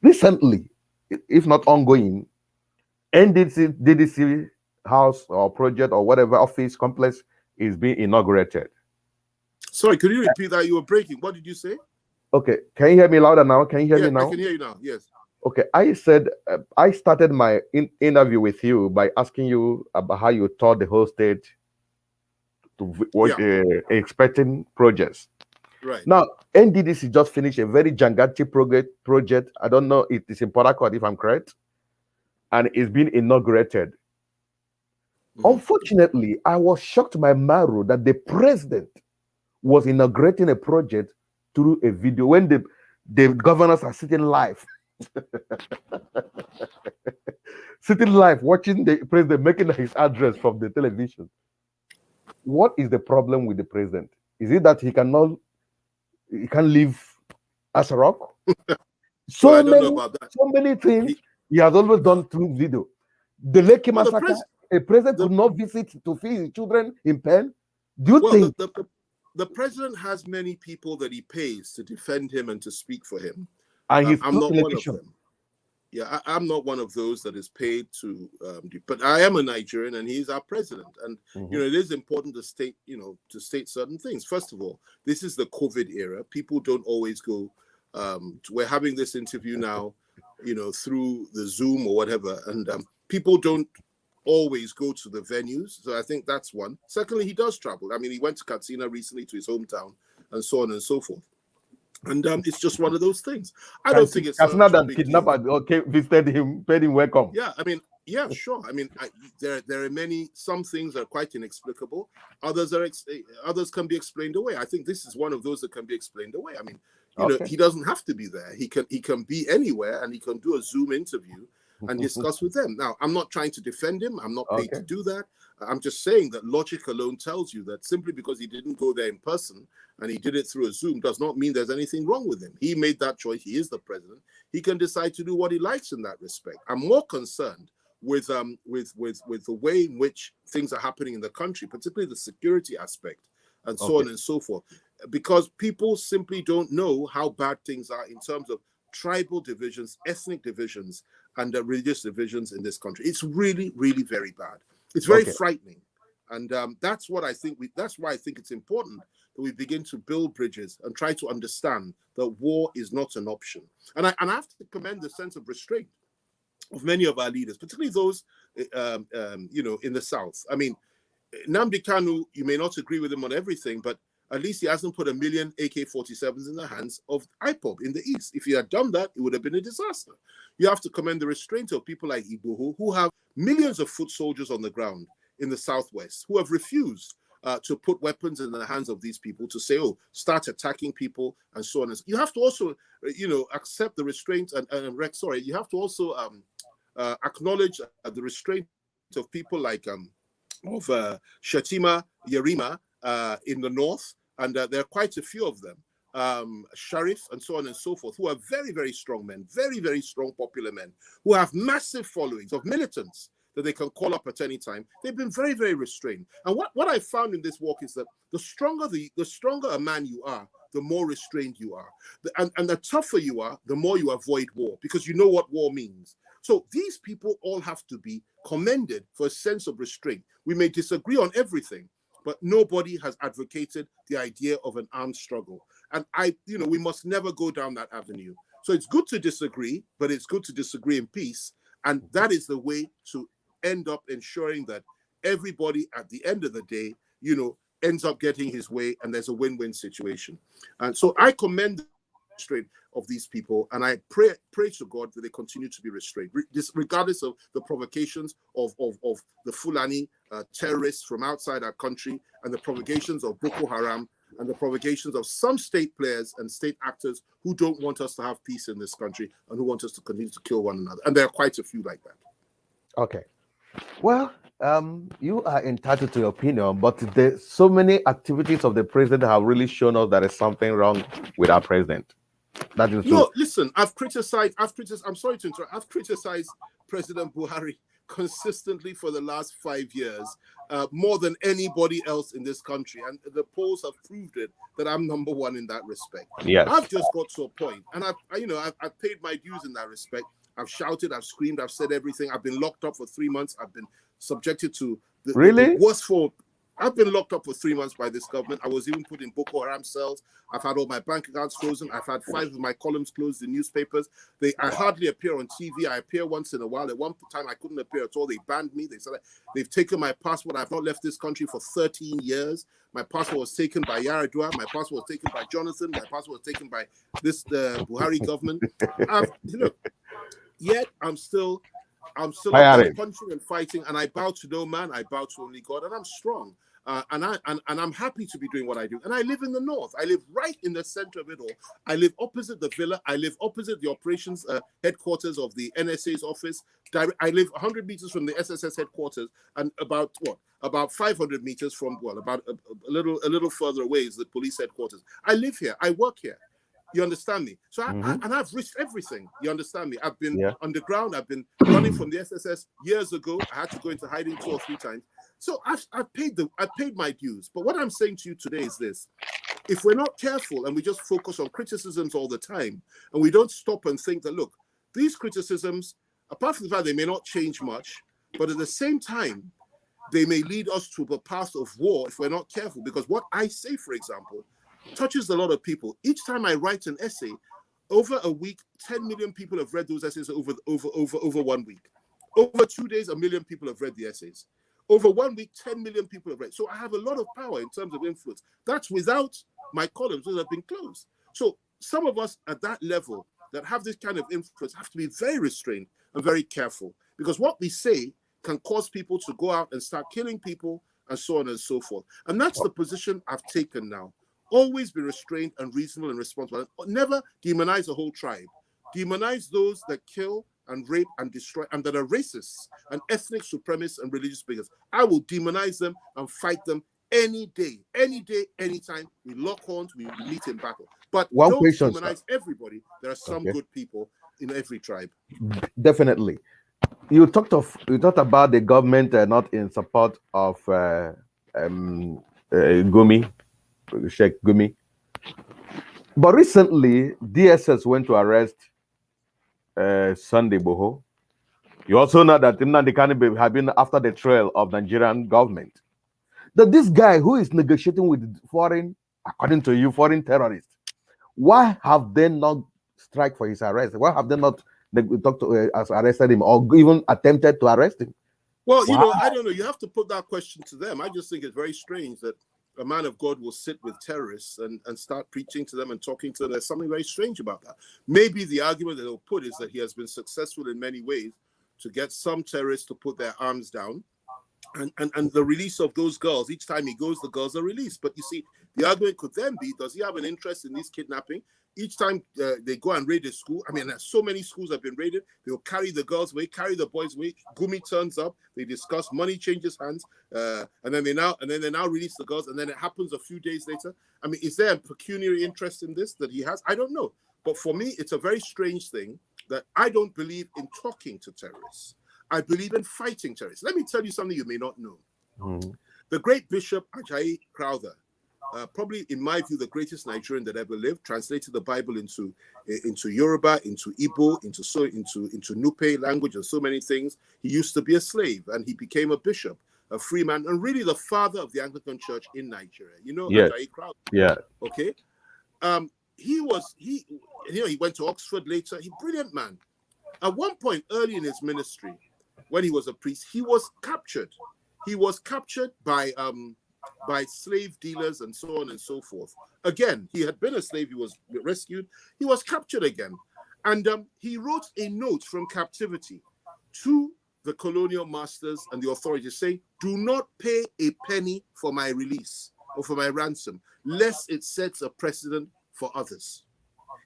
recently, if not ongoing, DDC house or project or whatever office complex is being inaugurated. Sorry, could you repeat that? You were breaking. What did you say? Okay, can you hear me louder now? Can you hear me now? I can hear you now, yes. Okay, I said I started my interview with you by asking you about how you taught the whole state to expecting projects. Right. Now, NDDC just finished a very gigantic project. I don't know, it is in Port Harcourt, if I'm correct, and it's been inaugurated. Unfortunately, I was shocked to my marrow that the president was inaugurating a project through a video when the governors are sitting live. Sitting live, watching the president making his address from the television. What is the problem with the president? Is it that he can't leave as a rock? So many things he has always done through video. The Lekki massacre, a president could not visit to feed his children in pen. Do you think the president has many people that he pays to defend him and to speak for him? And he's I'm not one of them. Yeah, I'm not one of those that is paid to, but I am a Nigerian and he's our president. And, it is important to state certain things. First of all, this is the COVID era. People don't always go, we're having this interview now, through the Zoom or whatever. And people don't always go to the venues. So I think that's one. Secondly, he does travel. I mean, he went to Katsina recently, to his hometown, and so on and so forth. And it's just one of those things. I don't think it's not that kidnapper visited him, paid him welcome. Yeah, I mean, yeah, sure. I mean, there are some things that are quite inexplicable. Others can be explained away. I think this is one of those that can be explained away. I mean, he doesn't have to be there. He can be anywhere, and he can do a Zoom interview and discuss with them. Now, I'm not trying to defend him. I'm not paid to do that. I'm just saying that logic alone tells you that simply because he didn't go there in person and he did it through a Zoom does not mean there's anything wrong with him. He made that choice. He is the president. He can decide to do what he likes in that respect. I'm more concerned with the way in which things are happening in the country, particularly the security aspect and so on and so forth, because people simply don't know how bad things are in terms of tribal divisions, ethnic divisions, and religious divisions in this country. It's really, really very bad. It's very frightening, and that's what I think. That's why I think it's important that we begin to build bridges and try to understand that war is not an option. And I have to commend the sense of restraint of many of our leaders, particularly those, in the South. I mean, Nnamdi Kanu, you may not agree with him on everything, but at least he hasn't put 1 million AK-47s in the hands of IPOB in the East. If he had done that, it would have been a disaster. You have to commend the restraint of people like Igbo, who have millions of foot soldiers on the ground in the Southwest, who have refused to put weapons in the hands of these people, to say, start attacking people and so on. You have to also, accept the restraint you have to also acknowledge the restraint of people like Shatima Yerima in the North, and there are quite a few of them, Sharif and so on and so forth, who are very, very strong men, very, very strong popular men, who have massive followings of militants that they can call up at any time. They've been very, very restrained. And what I found in this walk is that the stronger a man you are, the more restrained you are. And the tougher you are, the more you avoid war, because you know what war means. So these people all have to be commended for a sense of restraint. We may disagree on everything, but nobody has advocated the idea of an armed struggle. And we must never go down that avenue. So it's good to disagree, but it's good to disagree in peace. And that is the way to end up ensuring that everybody at the end of the day, ends up getting his way, and there's a win-win situation. And so I commend restraint of these people, and I pray to God that they continue to be restrained, regardless of the provocations of the Fulani terrorists from outside our country, and the provocations of Boko Haram, and the provocations of some state players and state actors who don't want us to have peace in this country and who want us to continue to kill one another. And there are quite a few like that. Okay. Well, you are entitled to your opinion, but there's so many activities of the president have really shown us that there's something wrong with our president. That is no. Listen, I'm sorry to interrupt. I've criticized President Buhari consistently for the last 5 years, more than anybody else in this country, and the polls have proved it that I'm number one in that respect. Yes. I've just got to a point, and I've paid my dues in that respect. I've shouted, I've screamed, I've said everything. I've been locked up for 3 months. I've been subjected to the worst form. I've been locked up for 3 months by this government. I was even put in Boko Haram cells. I've had all my bank accounts frozen. I've had 5 of my columns closed in newspapers. I hardly appear on TV. I appear once in a while. At one time, I couldn't appear at all. They banned me. They said they've taken my passport. I've not left this country for 13 years. My passport was taken by Yaradua. My passport was taken by Jonathan. My passport was taken by the Buhari government. Yet I'm still punching and fighting, and I bow to no man. I bow to only God, and I'm strong. And I'm happy to be doing what I do. And I live in the north. I live right in the center of it all. I live opposite the villa. I live opposite the operations headquarters of the NSA's office. I live 100 meters from the SSS headquarters, and about 500 meters from about a little further away is the police headquarters. I live here. I work here. You understand me? So I've risked everything. You understand me? I've been underground. I've been running from the SSS years ago. I had to go into hiding 2 or 3 times. So I've paid my dues. But what I'm saying to you today is this: if we're not careful and we just focus on criticisms all the time, and we don't stop and think that, look, these criticisms, apart from the fact they may not change much, but at the same time, they may lead us to the path of war if we're not careful. Because what I say, for example, touches a lot of people. Each time I write an essay, over a week, 10 million people have read those essays over 1 week. Over 2 days, 1 million people have read the essays. Over 1 week, 10 million people have read. So I have a lot of power in terms of influence. That's without my columns that have been closed. So some of us at that level that have this kind of influence have to be very restrained and very careful, because what we say can cause people to go out and start killing people and so on and so forth. And that's the position I've taken now. Always be restrained and reasonable and responsible. Never demonize a whole tribe. Demonize those that kill and rape and destroy and that are racists and ethnic supremacists and religious bigots. I will demonize them and fight them any day, anytime. We lock horns, we meet in battle. But don't demonize everybody. There are some good people in every tribe. Definitely. You talked about the government not in support of Gumi. Sheikh Gumi. But recently, DSS went to arrest Sunday Boho. You also know that Nnamdi Kanu have been after the trail of Nigerian government. That this guy who is negotiating with foreign, according to you, foreign terrorists, why have they not strike for his arrest? Why have they not arrested him or even attempted to arrest him? Well, I don't know. You have to put that question to them. I just think it's very strange that a man of God will sit with terrorists and start preaching to them and talking to them. There's something very strange about that. Maybe the argument that they'll put is that he has been successful in many ways to get some terrorists to put their arms down. And the release of those girls, each time he goes, the girls are released. But you see, the argument could then be, does he have an interest in this kidnapping? Each time they go and raid a school, I mean, so many schools have been raided, they'll carry the girls away, carry the boys away. Gumi turns up, they discuss, money changes hands, and then they now release the girls, and then it happens a few days later. I mean, is there a pecuniary interest in this that he has? I don't know. But for me, it's a very strange thing that I don't believe in talking to terrorists. I believe in fighting terrorists. Let me tell you something you may not know. The great Bishop Ajayi Crowther, probably in my view the greatest Nigerian that ever lived, translated the Bible into Yoruba, into Igbo, into Nupe language, and so many things. He used to be a slave, and he became a bishop, a free man, and really the father of the Anglican Church in Nigeria. You know, Ajayi Crowther. Yeah. Okay. He went to Oxford later. He's a brilliant man. At one point early in his ministry, when he was a priest, he was captured. He was captured by by slave dealers and so on and so forth. Again, he had been a slave, he was rescued, he was captured again. And he wrote a note from captivity to the colonial masters and the authorities saying, do not pay a penny for my release or for my ransom, lest it sets a precedent for others.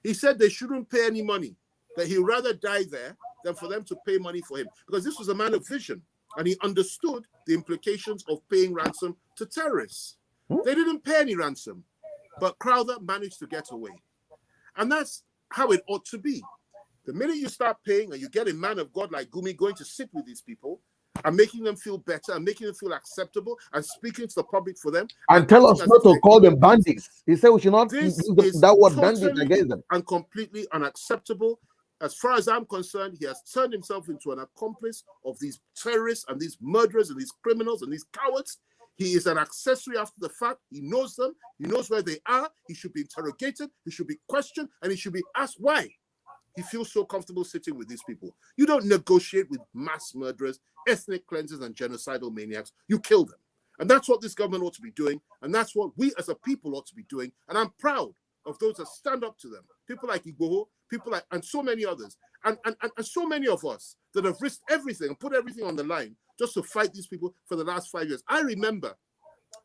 He said they shouldn't pay any money, that he'd rather die there than for them to pay money for him, because this was a man of vision, and he understood the implications of paying ransom to terrorists. They didn't pay any ransom, but Crowther managed to get away. And that's how it ought to be. The minute you start paying and you get a man of God like Gumi going to sit with these people and making them feel better and making them feel acceptable and speaking to the public for them. And tell us not to call them bandits. He said we should not use that word bandit against them. And completely unacceptable. As far as I'm concerned, he has turned himself into an accomplice of these terrorists and these murderers and these criminals and these cowards. He is an accessory after the fact. He knows them. He knows where they are. He should be interrogated. He should be questioned. And he should be asked why he feels so comfortable sitting with these people. You don't negotiate with mass murderers, ethnic cleansers, and genocidal maniacs. You kill them. And that's what this government ought to be doing. And that's what we as a people ought to be doing. And I'm proud of those that stand up to them. People like Igbo, people like, and so many others. And so many of us that have risked everything and put everything on the line just to fight these people for the last 5 years. I remember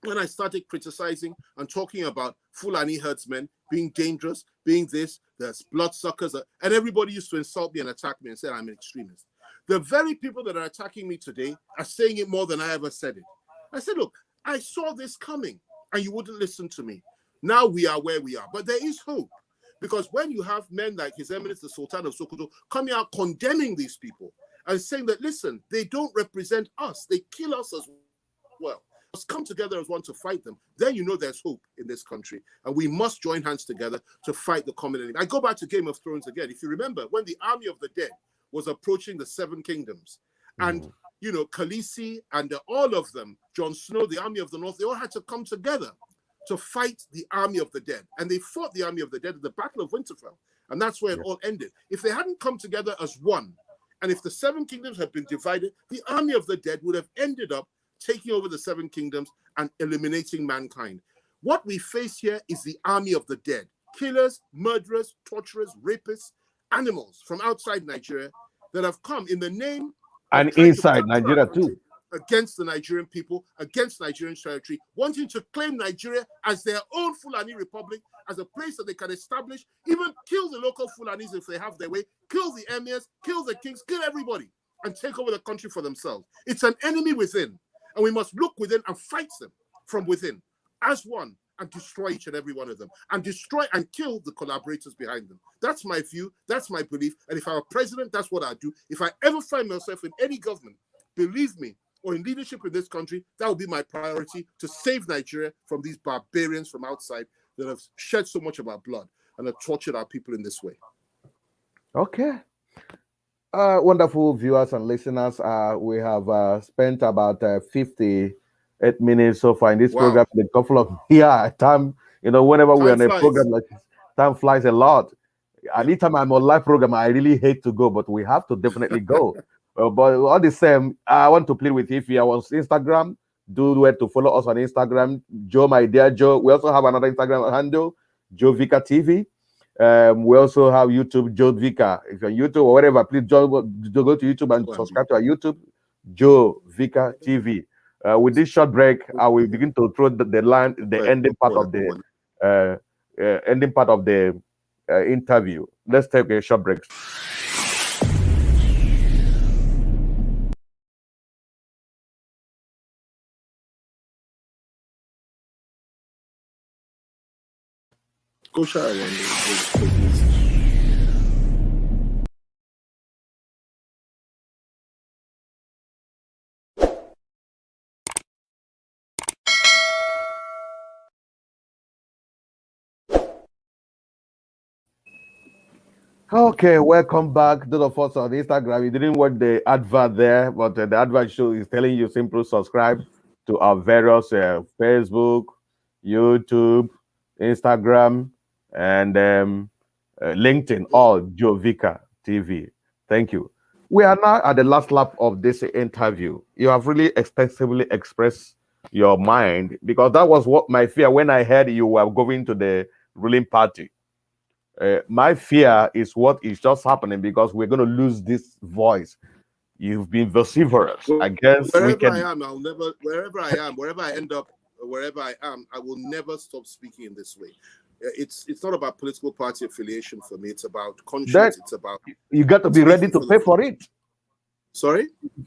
when I started criticizing and talking about Fulani herdsmen being dangerous, being this, there's bloodsuckers, and everybody used to insult me and attack me and say I'm an extremist. The very people that are attacking me today are saying it more than I ever said it. I said, look, I saw this coming and you wouldn't listen to me. Now we are where we are, but there is hope. Because when you have men like His Eminence the Sultan of Sokoto coming out condemning these people and saying that, listen, they don't represent us, they kill us as well. Let's come together as one to fight them. Then you know there's hope in this country. And we must join hands together to fight the common enemy. I go back to Game of Thrones again. If you remember, when the army of the dead was approaching the Seven Kingdoms, and, you know, Khaleesi and all of them, Jon Snow, the army of the North, they all had to come together to fight the army of the dead. And they fought the army of the dead at the Battle of Winterfell. And that's where it all ended. If they hadn't come together as one, and if the Seven Kingdoms had been divided, the army of the dead would have ended up taking over the Seven Kingdoms and eliminating mankind. What we face here is the army of the dead. Killers, murderers, torturers, rapists, animals from outside Nigeria that have come in the name and inside Nigeria too, against the Nigerian people, against Nigerian territory, wanting to claim Nigeria as their own Fulani republic, as a place that they can establish, even kill the local Fulanis if they have their way, kill the emirs, kill the kings, kill everybody, and take over the country for themselves. It's an enemy within, and we must look within and fight them from within as one and destroy each and every one of them, and destroy and kill the collaborators behind them. That's my view, that's my belief, and if I'm a president, that's what I do. If I ever find myself in any government, believe me, or in leadership in this country, that will be my priority, to save Nigeria from these barbarians from outside that have shed so much of our blood and have tortured our people in this way. Okay. Wonderful viewers and listeners. We have spent about 58 minutes so far in this program. A couple of time, you know, whenever we're on a program like this, time flies a lot. Anytime I'm on live program, I really hate to go, but we have to definitely go. But all the same, I want to plead with you. If you are on Instagram, do where to follow us on Instagram. Joe, my dear Joe. We also have another Instagram handle, Joe Vicar TV. We also have YouTube, Joe Vicar. If you're on YouTube or whatever, please go to YouTube and subscribe to our YouTube, Joe Vicar TV. With this short break, I will begin to throw the ending part of the interview. Let's take a short break. Go shower. Okay, welcome back. Those of us on Instagram, you didn't watch the advert there, but the advert show is telling you simply subscribe to our various Facebook, YouTube, Instagram, and LinkedIn, all Joe Vicar TV. Thank you. We are now at the last lap of this interview. You have really extensively expressed your mind, because that was what my fear when I heard you were going to the ruling party. My fear is what is just happening because we're going to lose this voice. You've been vociferous against Wherever I wicked. am, I'll never. Wherever I am, wherever I end up, wherever I am, I will never stop speaking in this way. It's not about political party affiliation for me. It's about Then conscience. It's about you got to be ready speaking to for the. pay for it. Sorry.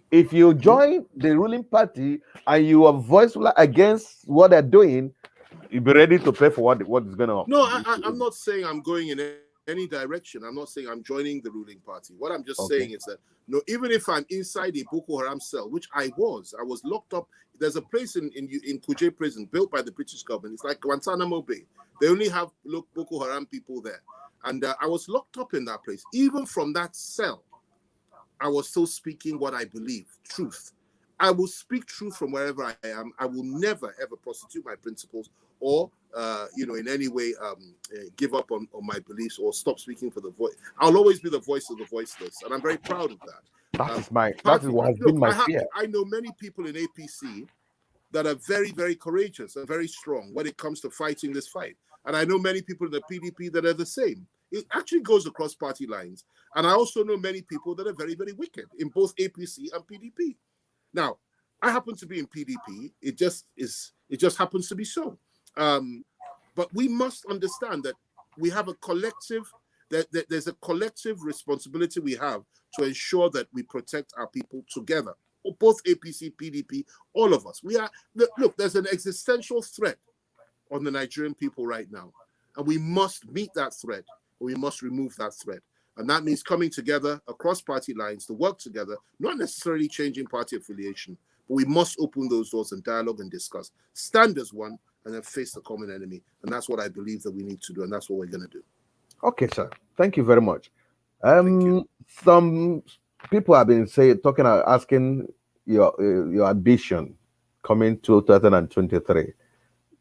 If you join the ruling party and you are voiceful against what they're doing, you be ready to pay for what is going No, to. I'm not saying I'm going in any direction. I'm not saying I'm joining the ruling party. What I'm just saying is Okay. that no, even if I'm inside a Boko Haram cell, which I was locked up. There's a place in Kuje prison built by the British government. It's like Guantanamo Bay. They only have Boko Haram people there, and I was locked up in that place. Even from that cell, I was still speaking what I believe, truth. I will speak truth from wherever I am. I will never ever prostitute my principles or in any way give up on my beliefs or stop speaking for the voice. I'll always be the voice of the voiceless, and I'm very proud of that. That is what has been Look, my fear. I know many people in APC that are very, very courageous and very strong when it comes to fighting this fight. And I know many people in the PDP that are the same. It actually goes across party lines. And I also know many people that are very, very wicked in both APC and PDP. Now, I happen to be in PDP. It just happens to be so. But we must understand that we have a collective, there's a collective responsibility we have to ensure that we protect our people together. Both APC, PDP, all of us. Look, there's an existential threat on the Nigerian people right now. And we must meet that threat, or we must remove that threat. And that means coming together across party lines to work together, not necessarily changing party affiliation, but we must open those doors and dialogue and discuss. Stand as one and then face the common enemy. And that's what I believe that we need to do. And that's what we're going to do. Okay, sir. Thank you very much. Thank you. Some people have been asking your ambition coming to 2023.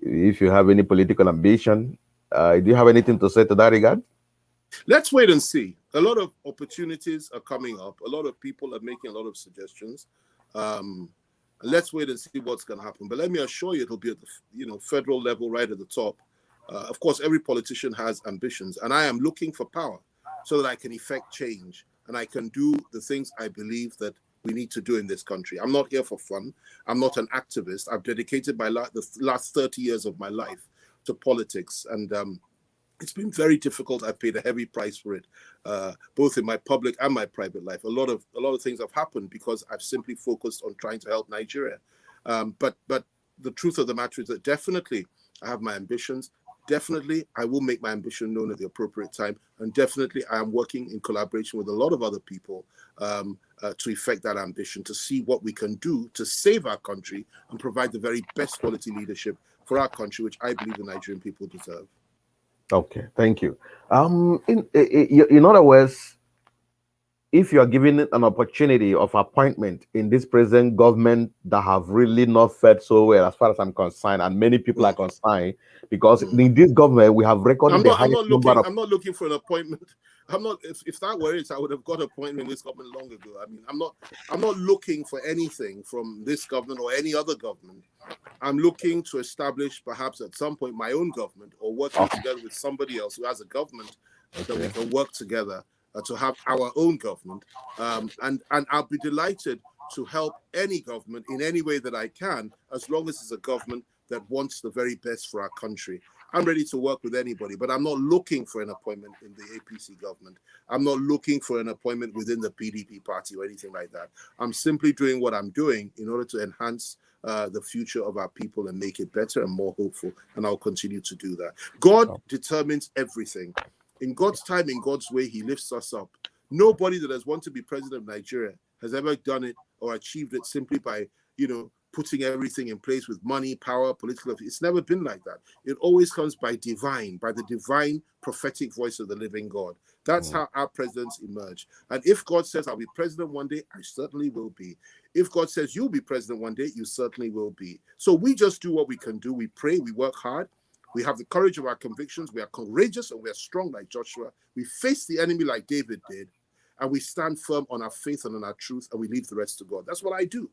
If you have any political ambition, do you have anything to say to that regard? Let's wait and see. A lot of opportunities are coming up. A lot of people are making a lot of suggestions. Let's wait and see what's going to happen. But let me assure you, it'll be at the federal level, right at the top. Of course, every politician has ambitions, and I am looking for power so that I can effect change and I can do the things I believe that we need to do in this country. I'm not here for fun. I'm not an activist. I've dedicated the last 30 years of my life to politics, and it's been very difficult. I've paid a heavy price for it, both in my public and my private life. A lot of things have happened because I've simply focused on trying to help Nigeria. But the truth of the matter is that definitely I have my ambitions. Definitely, I will make my ambition known at the appropriate time. And definitely, I am working in collaboration with a lot of other people to effect that ambition, to see what we can do to save our country and provide the very best quality leadership for our country, which I believe the Nigerian people deserve. Okay, thank you. In other words, if you are given an opportunity of appointment in this present government that have really not fared so well, as far as I'm concerned, and many people are concerned, because in this government we have recorded the highest number of. I'm not looking for an appointment. I'm not. If that were it, I would have got an appointment in this government long ago. I mean, I'm not looking for anything from this government or any other government. I'm looking to establish, perhaps at some point, my own government, or working together with somebody else who has a government that we can work together to have our own government. And I'll be delighted to help any government in any way that I can, as long as it's a government that wants the very best for our country. I'm ready to work with anybody, but I'm not looking for an appointment in the APC government. I'm not looking for an appointment within the PDP party or anything like that. I'm simply doing what I'm doing in order to enhance the future of our people and make it better and more hopeful. And I'll continue to do that. God determines everything. In God's time, in God's way, he lifts us up. Nobody that has wanted to be president of Nigeria has ever done it or achieved it simply by, putting everything in place with money, power, political. It's never been like that. It always comes by the divine prophetic voice of the living God. That's how our presidents emerge. And if God says I'll be president one day, I certainly will be. If God says you'll be president one day, you certainly will be. So we just do what we can do. We pray, we work hard. We have the courage of our convictions. We are courageous and we are strong like Joshua. We face the enemy like David did. And we stand firm on our faith and on our truth, and we leave the rest to God. That's what I do.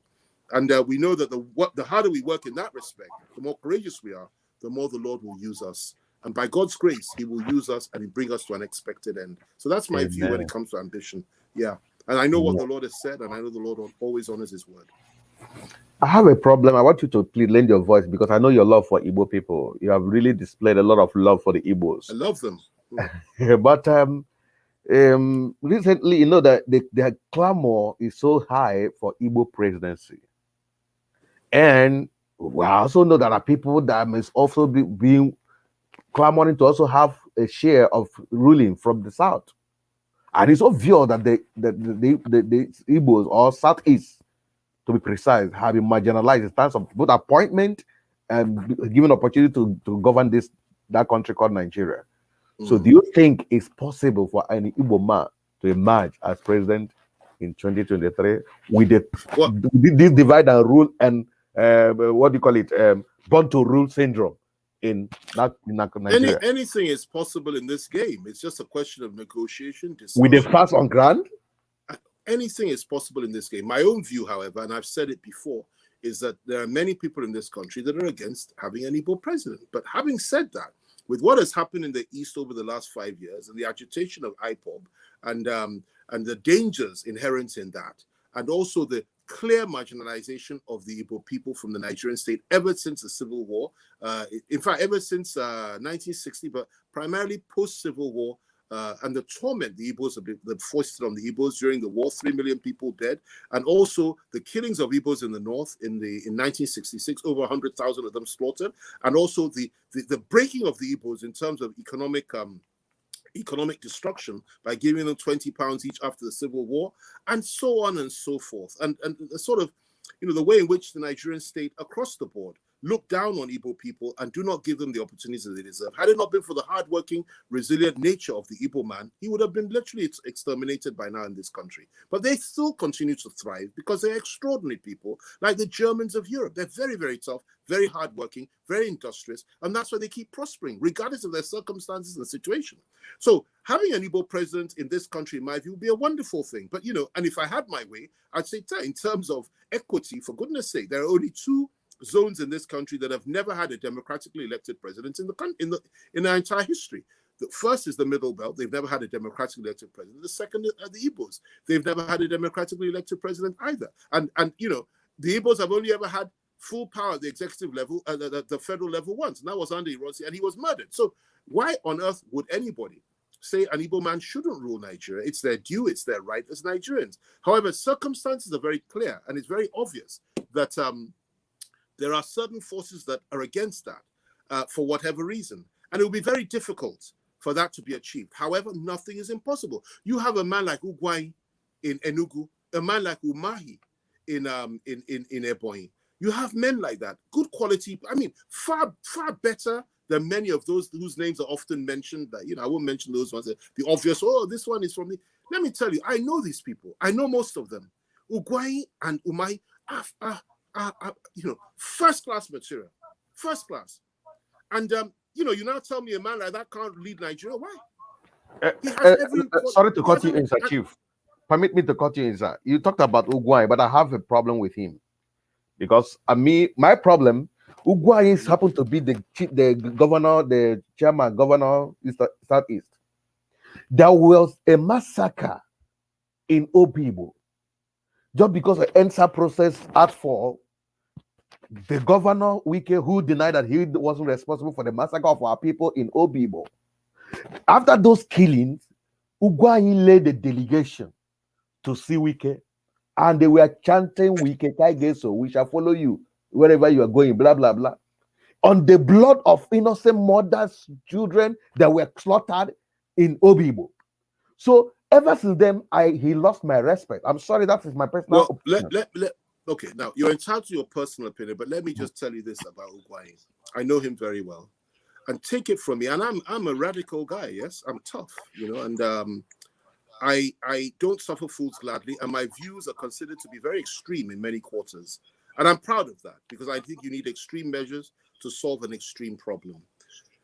And we know that the harder we work in that respect, the more courageous we are, the more the Lord will use us. And by God's grace, he will use us and he bring us to an expected end. So that's my view when it comes to ambition. Yeah. And I know what the Lord has said, and I know the Lord always honors his word. I have a problem. I want you to please lend your voice because I know your love for Igbo people. You have really displayed a lot of love for the Igbos. I love them. But recently, you know that the clamor is so high for Igbo presidency. And we also know that there are people that must also be being clamoring to also have a share of ruling from the south. And it's obvious that the Igbos or Southeast, to be precise, have been marginalized in terms of both appointment and given opportunity to govern that country called Nigeria. So do you think it's possible for an Igbo man to emerge as president in 2023 with this divide and rule and what do you call it, born to rule syndrome in Nigeria? Anything is possible in this game. It's just a question of negotiation, discussion. With the facts on ground? Anything is possible in this game. My own view, however, and I've said it before, is that there are many people in this country that are against having an Igbo president. But having said that, with what has happened in the East over the last 5 years and the agitation of IPOB and the dangers inherent in that, and also the clear marginalization of the Igbo people from the Nigerian state ever since the Civil War, in fact, ever since 1960, but primarily post-Civil War, and the torment the Igbos have foisted on the Igbos during the war, 3 million people dead, and also the killings of Igbos in the north in 1966, over 100,000 of them slaughtered, and also the breaking of the Igbos in terms of economic destruction by giving them £20 each after the Civil War, and so on and so forth, and the sort of, the way in which the Nigerian state across the board look down on Igbo people and do not give them the opportunities that they deserve. Had it not been for the hardworking, resilient nature of the Igbo man, he would have been literally exterminated by now in this country. But they still continue to thrive because they're extraordinary people, like the Germans of Europe. They're very, very tough, very hardworking, very industrious, and that's why they keep prospering, regardless of their circumstances and the situation. So having an Igbo president in this country, in my view, would be a wonderful thing. But, and if I had my way, I'd say in terms of equity, for goodness sake, there are only two zones in this country that have never had a democratically elected president in their entire history. The first is the Middle Belt. They've never had a democratically elected president. The second are the Igbos. They've never had a democratically elected president either. And the Igbos have only ever had full power at the executive level, the federal level once. And that was under Ironsi, and he was murdered. So why on earth would anybody say an Igbo man shouldn't rule Nigeria? It's their due, it's their right as Nigerians. However, circumstances are very clear, and it's very obvious that there are certain forces that are against that for whatever reason. And it will be very difficult for that to be achieved. However, nothing is impossible. You have a man like Ugwai in Enugu, a man like Umahi in Ebonyi. You have men like that, good quality, far better than many of those whose names are often mentioned. That I won't mention those ones, the obvious, this one is from me. Let me tell you, I know these people. I know most of them. Ugwai and Umahi first class material, first class. And you now tell me a man like that can't lead Nigeria. Why? Sorry to cut you in, sir, Chief. Permit me to cut you in, sir. You talked about Ugwai, but I have a problem with him because my problem, Ugwai is happened to be the governor, the chairman governor Southeast. There was a massacre in Obibo just because the ENSA process asked for the governor Wike, who denied that he wasn't responsible for the massacre of our people in Obibo. After those killings, Ugwai led a delegation to see Wike, and they were chanting Wike Kaigeso, we shall follow you wherever you are going, blah, blah, blah. On the blood of innocent mothers, children that were slaughtered in Obibo. So ever since then, he lost my respect. I'm sorry, that is my personal opinion. Okay, now you're entitled to your personal opinion, but let me just tell you this about Ugwai. I know him very well, and take it from me. And I'm a radical guy. Yes, I'm tough, and I don't suffer fools gladly, and my views are considered to be very extreme in many quarters, and I'm proud of that because I think you need extreme measures to solve an extreme problem.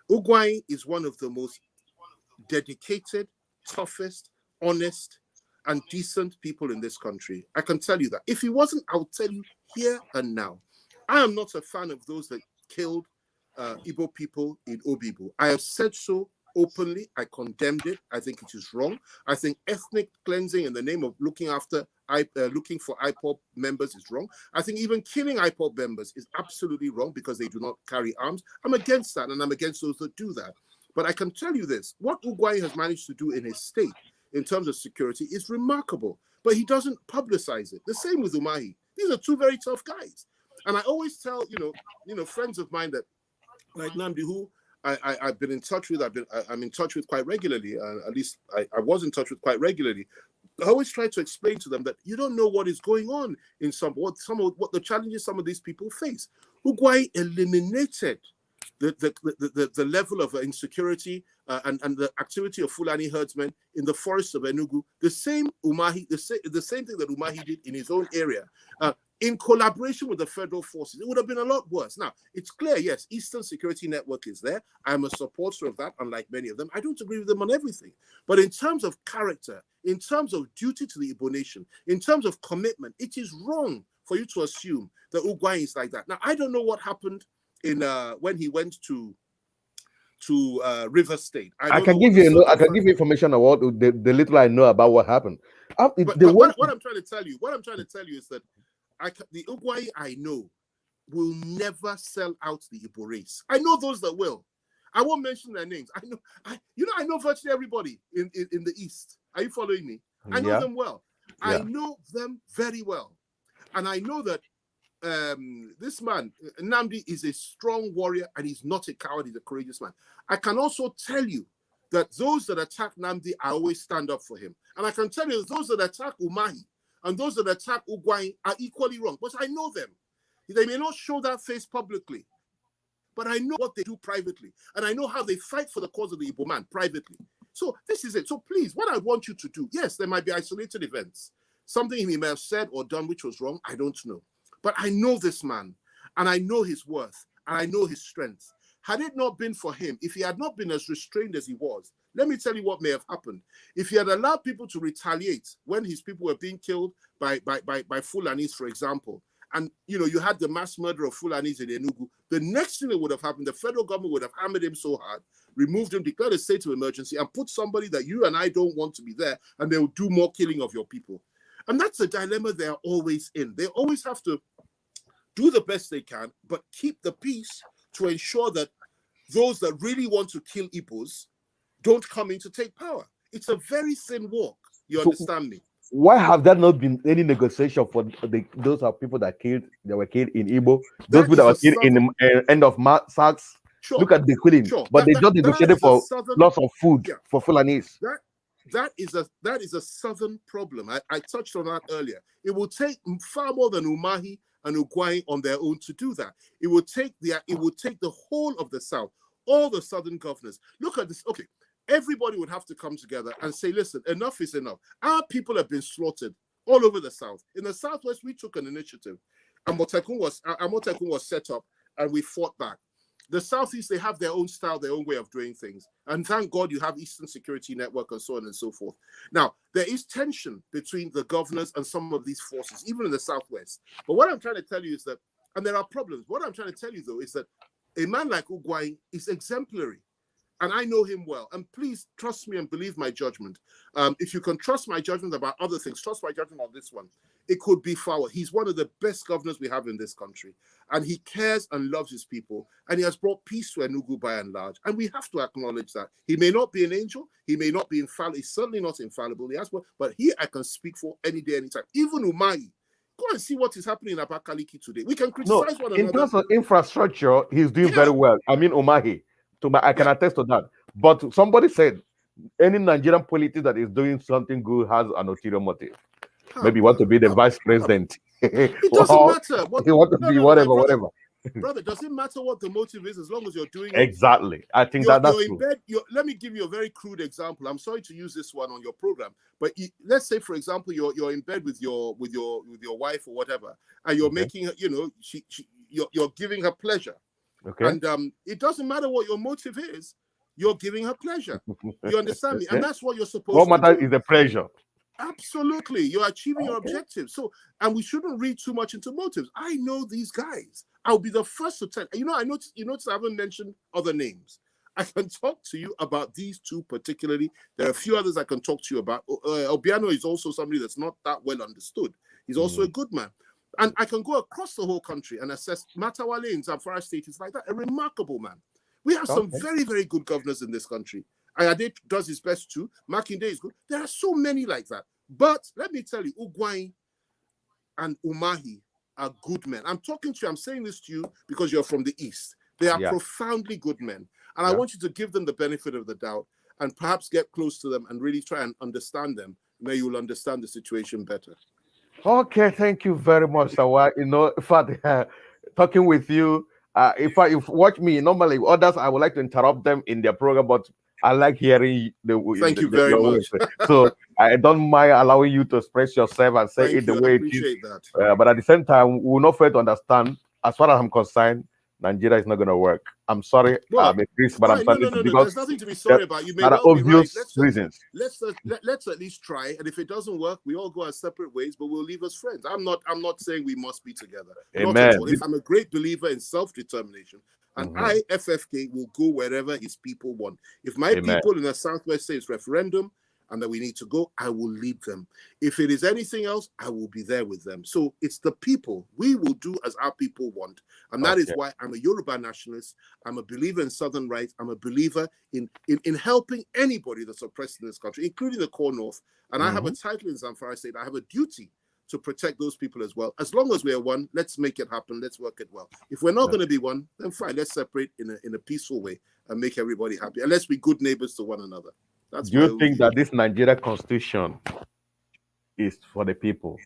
Ugwai is one of the most dedicated, toughest, honest, and decent people in this country. I can tell you that. If he wasn't, I'll tell you here and now. I am not a fan of those that killed Igbo people in Obibo. I have said so openly. I condemned it. I think it is wrong. I think ethnic cleansing in the name of looking for IPOB members is wrong. I think even killing IPOB members is absolutely wrong because they do not carry arms. I'm against that, and I'm against those that do that. But I can tell you this, what Ugwai has managed to do in his state in terms of security is remarkable, but he doesn't publicize it. The same with Umahi. These are two very tough guys. And I always tell, friends of mine that, like Namdi, who I've been in touch with, I'm in touch with quite regularly, at least I was in touch with quite regularly. I always try to explain to them that you don't know what is going on in what the challenges some of these people face. Ugwai eliminated the level of insecurity and the activity of Fulani herdsmen in the forests of Enugu. The same thing that Umahi did in his own area. In collaboration with the federal forces, it would have been a lot worse. Now, it's clear, yes, Eastern Security Network is there. I'm a supporter of that, unlike many of them. I don't agree with them on everything. But in terms of character, in terms of duty to the Igbo nation, in terms of commitment, it is wrong for you to assume that Ugwai is like that. Now, I don't know what happened when he went to River State. I can give you information about the little I know about what happened. What I'm trying to tell you is that the Ugwai I know will never sell out the Igbo race. I know those that will. I won't mention their names. I know virtually everybody in the East. Are you following me? I know them well. Yeah. I know them very well. And I know that this man, Nnamdi, is a strong warrior and he's not a coward, he's a courageous man. I can also tell you that those that attack Nnamdi, I always stand up for him. And I can tell you that those that attack Umahi and those that attack Ugwai are equally wrong, but I know them. They may not show that face publicly, but I know what they do privately. And I know how they fight for the cause of the Igbo man privately. So this is it. So please, what I want you to do, yes, there might be isolated events. Something he may have said or done which was wrong, I don't know. But I know this man, and I know his worth, and I know his strength. Had it not been for him, if he had not been as restrained as he was, let me tell you what may have happened. If he had allowed people to retaliate when his people were being killed by Fulanis, for example, and you had the mass murder of Fulanis in Enugu, the next thing that would have happened, the federal government would have hammered him so hard, removed him, declared a state of emergency, and put somebody that you and I don't want to be there, and they will do more killing of your people. And that's a dilemma they're always in. They always have to do the best they can, but keep the peace to ensure that those that really want to kill Igbos don't come in to take power. It's a very thin walk. You understand me? Why have there not been any negotiation for those are people that were killed in Igbo? Those people that were killed in the end of March? Sure. Look at the killing. Sure. But they just negotiated for lots of food for Fulanis. That is a southern problem. I touched on that earlier. It will take far more than Umahi and Ugwai on their own to do that. It would take the whole of the South, all the southern governors. Look at this. Okay, everybody would have to come together and say, listen, enough is enough. Our people have been slaughtered all over the South. In the Southwest, we took an initiative. Amotekun was set up and we fought back. The Southeast, they have their own style, their own way of doing things. And thank God you have Eastern Security Network and so on and so forth. Now, there is tension between the governors and some of these forces, even in the Southwest. But what I'm trying to tell you is that, and there are problems, what I'm trying to tell you, though, is that a man like Ugwai is exemplary. And I know him well. And please trust me and believe my judgment. If you can trust my judgment about other things, trust my judgment on this one. It could be far. He's one of the best governors we have in this country. And he cares and loves his people. And he has brought peace to Enugu by and large. And we have to acknowledge that. He may not be an angel. He may not be infallible. He's certainly not infallible. But he I can speak for any day, anytime. Even Umahi. Go and see what is happening in Abakaliki today. We can criticize one another. In terms of infrastructure, he's doing very well. I mean, Umahi. I can attest to that. But somebody said any Nigerian politician that is doing something good has an ulterior motive. Maybe you want to be the vice president. It doesn't matter. You want to be whatever. Brother, does it matter what the motive is as long as you're doing it? Exactly. I think that's in bed. Let me give you a very crude example. I'm sorry to use this one on your program, but let's say, for example, you're in bed with your wife or whatever, and you're making her, you're giving her pleasure. Okay. And it doesn't matter what your motive is, you're giving her pleasure. You understand me? And that's what you're supposed to do. What matters is the pleasure. Absolutely. You're achieving your objectives. So, and we shouldn't read too much into motives. I know these guys. I'll be the first to tell you. I noticed I haven't mentioned other names. I can talk to you about these two particularly. There are a few others I can talk to you about. Obiano is also somebody that's not that well understood. He's also a good man. And I can go across the whole country and assess Matawale in Zamfara State is like that, a remarkable man. We have some very, very good governors in this country. Ayade does his best too. Makinde is good. There are so many like that. But let me tell you, Ugwai and Umahi are good men. I'm talking to you, I'm saying this to you because you're from the East. They are profoundly good men. And I want you to give them the benefit of the doubt and perhaps get close to them and really try and understand them. Maybe you will understand the situation better. Okay, thank you very much, Sawa. In fact, talking with you, if you watch me, normally others, I would like to interrupt them in their program, but I like hearing Thank you very much. So I don't mind allowing you to express yourself and say it the way it is. That. But at the same time, we will not fail to understand. As far as I'm concerned, Nigeria is not going to work. I'm sorry, Chris, but I'm telling you because there's nothing to be sorry about. You may well obvious be right. Reasons. Let's at least try, and if it doesn't work, we all go our separate ways, but we'll leave as friends. I'm not saying we must be together. Amen. If I'm a great believer in self-determination, and I, FFK, will go wherever his people want. If my people in the Southwest say it's referendum and that we need to go, I will lead them. If it is anything else, I will be there with them. So it's the people. We will do as our people want. And that is why I'm a Yoruba nationalist. I'm a believer in Southern rights. I'm a believer in helping anybody that's oppressed in this country, including the core North. And I have a title in Zamfara State. I have a duty to protect those people as well. As long as we are one, let's make it happen. Let's work it well. If we're not going to be one, then fine. Let's separate in a peaceful way and make everybody happy. And let's be good neighbors to one another. That's Do you think that this Nigeria constitution is for the people?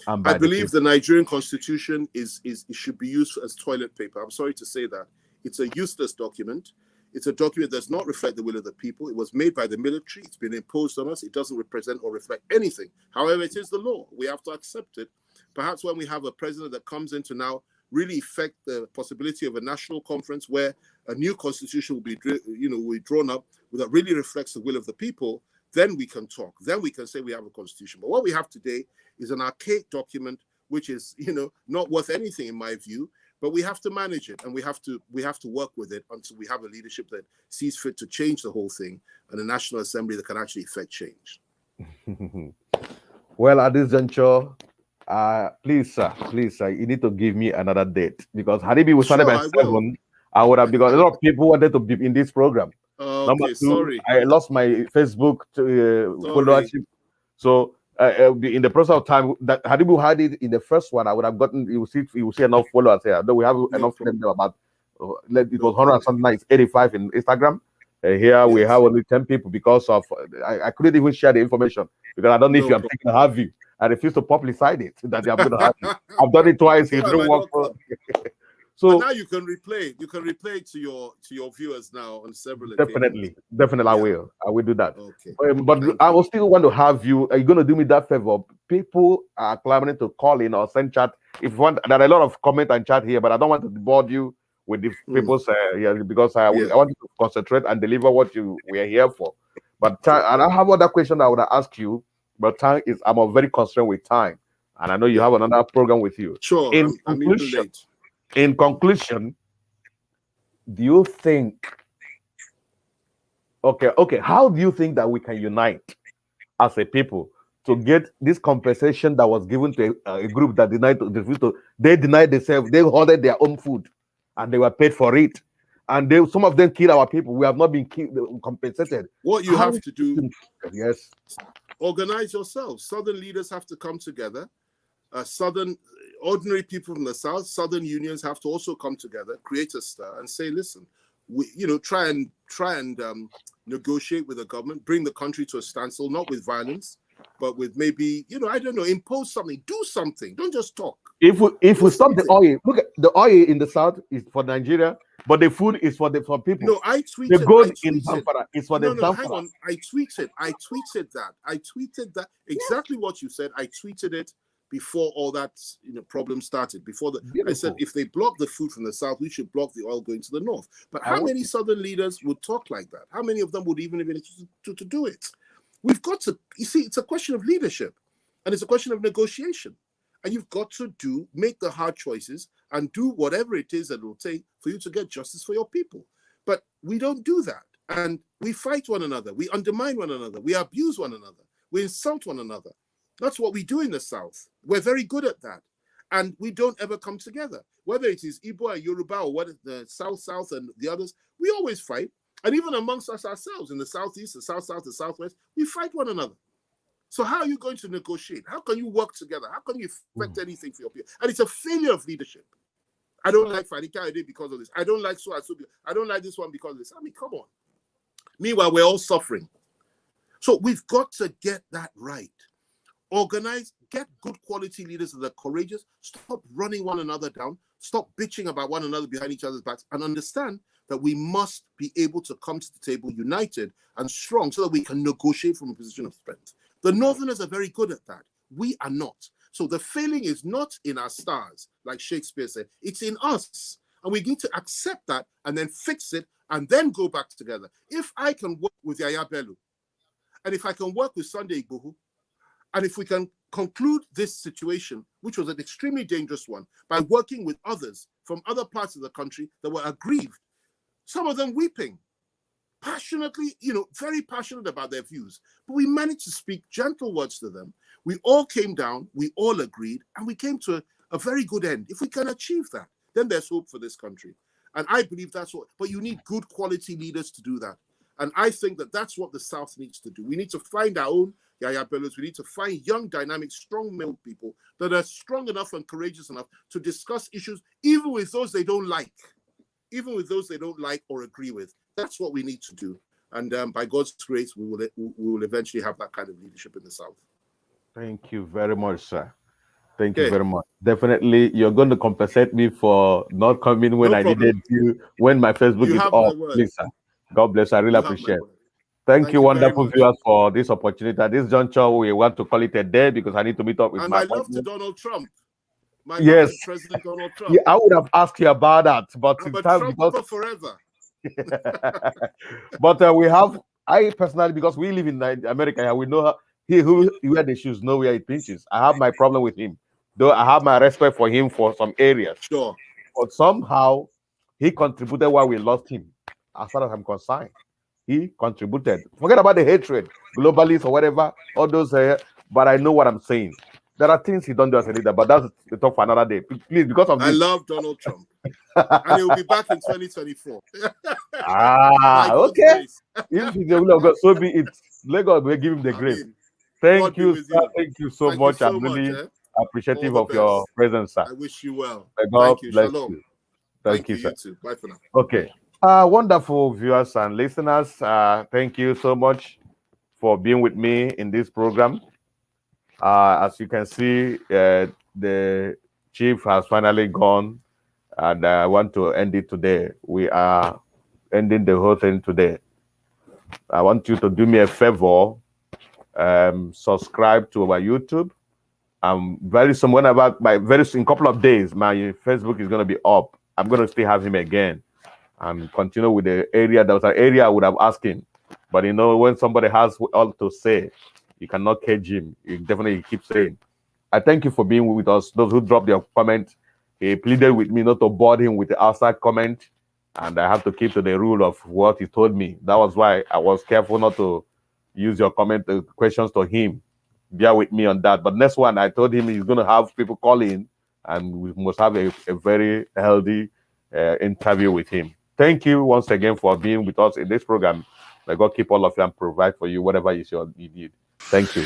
I believe the Nigerian constitution it should be used as toilet paper. I'm sorry to say that. It's a useless document. It's a document that does not reflect the will of the people. It was made by the military. It's been imposed on us. It doesn't represent or reflect anything. However, it is the law. We have to accept it. Perhaps when we have a president that comes in to now really affect the possibility of a national conference where a new constitution will be drawn up that really reflects the will of the people, then we can talk. Then we can say we have a constitution. But what we have today is an archaic document, which is, not worth anything in my view. But we have to manage it, and we have to work with it until we have a leadership that sees fit to change the whole thing, and a National Assembly that can actually effect change. Well, at this juncture, please, sir, you need to give me another date because had it been started by 7, I would have, because a lot of people wanted to be in this program. Number 2, sorry. I lost my Facebook followership, so in the process of time that had we had it in the first one, I would have gotten. You will see enough followers here. Though we have enough of them about. It was 100 something. It's 85 in Instagram. Here we have only 10 people because of I couldn't even share the information because I don't know if I'm taking to have you. I refuse to publicize it that I'm going to have you. I've done it twice. It didn't work. So but now you can replay. You can replay it to your viewers now on several occasions. Definitely, I will do that. Okay. But I will still want to have you. Are you going to do me that favor? People are clamoring to call in or send chat. If you want, there are a lot of comment and chat here, but I don't want to bore you with the people's because I want you to concentrate and deliver what we are here for. But and I have other question I would ask you, but time is I'm very concerned with time, and I know you have another program with you. Sure. I'm even late. In conclusion, do you think? Okay. How do you think that we can unite as a people to get this compensation that was given to a group that they denied themselves, they hoarded their own food, and they were paid for it, and some of them killed our people. We have not been compensated. What you have to do, yes, organize yourselves. Southern leaders have to come together. Ordinary people from the South, Southern unions have to also come together, create a stir, and say, listen, we, try and negotiate with the government, bring the country to a standstill, not with violence, but with maybe, I don't know, impose something, do something. Don't just talk. If we stop the oil, look at the oil in the South is for Nigeria, but the food is for people. No, I tweeted. The gold in Zamfara is for the Zamfara. Hang on. I tweeted that exactly what you said. I tweeted it before all that problem started. I said if they block the food from the South, we should block the oil going to the North. But how many Southern leaders would talk like that? How many of them would even be able to do it? We've got to, you see, it's a question of leadership and it's a question of negotiation. And you've got to make the hard choices and do whatever it is that it will take for you to get justice for your people. But we don't do that. And we fight one another. We undermine one another. We abuse one another. We insult one another. That's what we do in the South. We're very good at that. And we don't ever come together. Whether it is Igbo or Yoruba or what the South and the others, we always fight. And even amongst us ourselves in the Southeast, the South, the Southwest, we fight one another. So how are you going to negotiate? How can you work together? How can you affect anything for your people? And it's a failure of leadership. I don't like FANI KAYODE because of this. I don't like I don't like this one because of this. I mean, come on. Meanwhile, we're all suffering. So we've got to get that right. Organize, get good quality leaders that are courageous. Stop running one another down. Stop bitching about one another behind each other's backs and understand that we must be able to come to the table united and strong so that we can negotiate from a position of strength. The Northerners are very good at that. We are not. So the failing is not in our stars, like Shakespeare said. It's in us. And we need to accept that and then fix it and then go back together. If I can work with Yaya Bello, and if I can work with Sunday Igboho, and if we can conclude this situation, which was an extremely dangerous one, by working with others from other parts of the country that were aggrieved, some of them weeping, passionately, very passionate about their views. But we managed to speak gentle words to them. We all came down, we all agreed, and we came to a very good end. If we can achieve that, then there's hope for this country. And I believe that's what, but you need good quality leaders to do that. And I think that that's what the South needs to do. We need to find our own Yaya Bellos. We need to find young, dynamic, strong-willed people that are strong enough and courageous enough to discuss issues, even with those they don't like, or agree with. That's what we need to do. And by God's grace, we will eventually have that kind of leadership in the South. Thank you very much, sir. Thank you very much. Definitely, you're going to compensate me for not coming when I needed you, when my Facebook is off. Please, sir. God bless. I really appreciate it. Thank you, wonderful viewers, for this opportunity. At this juncture, we want to call it a day because I need to meet up with and my love to Donald Trump. Yes. President Donald Trump. Yeah, I would have asked you about that, but I'm a Trumper forever. But we have, I personally, because we live in America, we know he who wear the shoes know where it pinches. I have my problem with him, though I have my respect for him for some areas. Sure. But somehow he contributed why we lost him. As far as I'm concerned, he contributed. Forget about the hatred, globalists or whatever, all those. But I know what I'm saying. There are things he don't do as a leader, but that's the talk for another day. Please, because of this. I love Donald Trump. And he'll be back in 2024. Okay. If he's the will of God, so be it. Let God will give him the grace. Thank you, sir. Thank you so much. I'm really appreciative of your presence, sir. I wish you well. God bless you. Thank you, sir. You too. Bye for now. Okay. Wonderful viewers and listeners. Thank you so much for being with me in this program. As you can see, the chief has finally gone, and I want to end it today. We are ending the whole thing today. I want you to do me a favor, subscribe to our YouTube. Very soon, in a couple of days, my Facebook is going to be up. I'm going to still have him again and continue with the area. There was an area I would have asked him, but when somebody has all to say, you cannot cage him. You definitely keep saying. I thank you for being with us. Those who dropped their comment, he pleaded with me not to board him with the outside comment, and I have to keep to the rule of what he told me. That was why I was careful not to use your comment questions to him. Bear with me on that. But next one, I told him he's going to have people call in, and we must have a very healthy interview with him. Thank you once again for being with us in this program. May God keep all of you and provide for you whatever is your need. Thank you.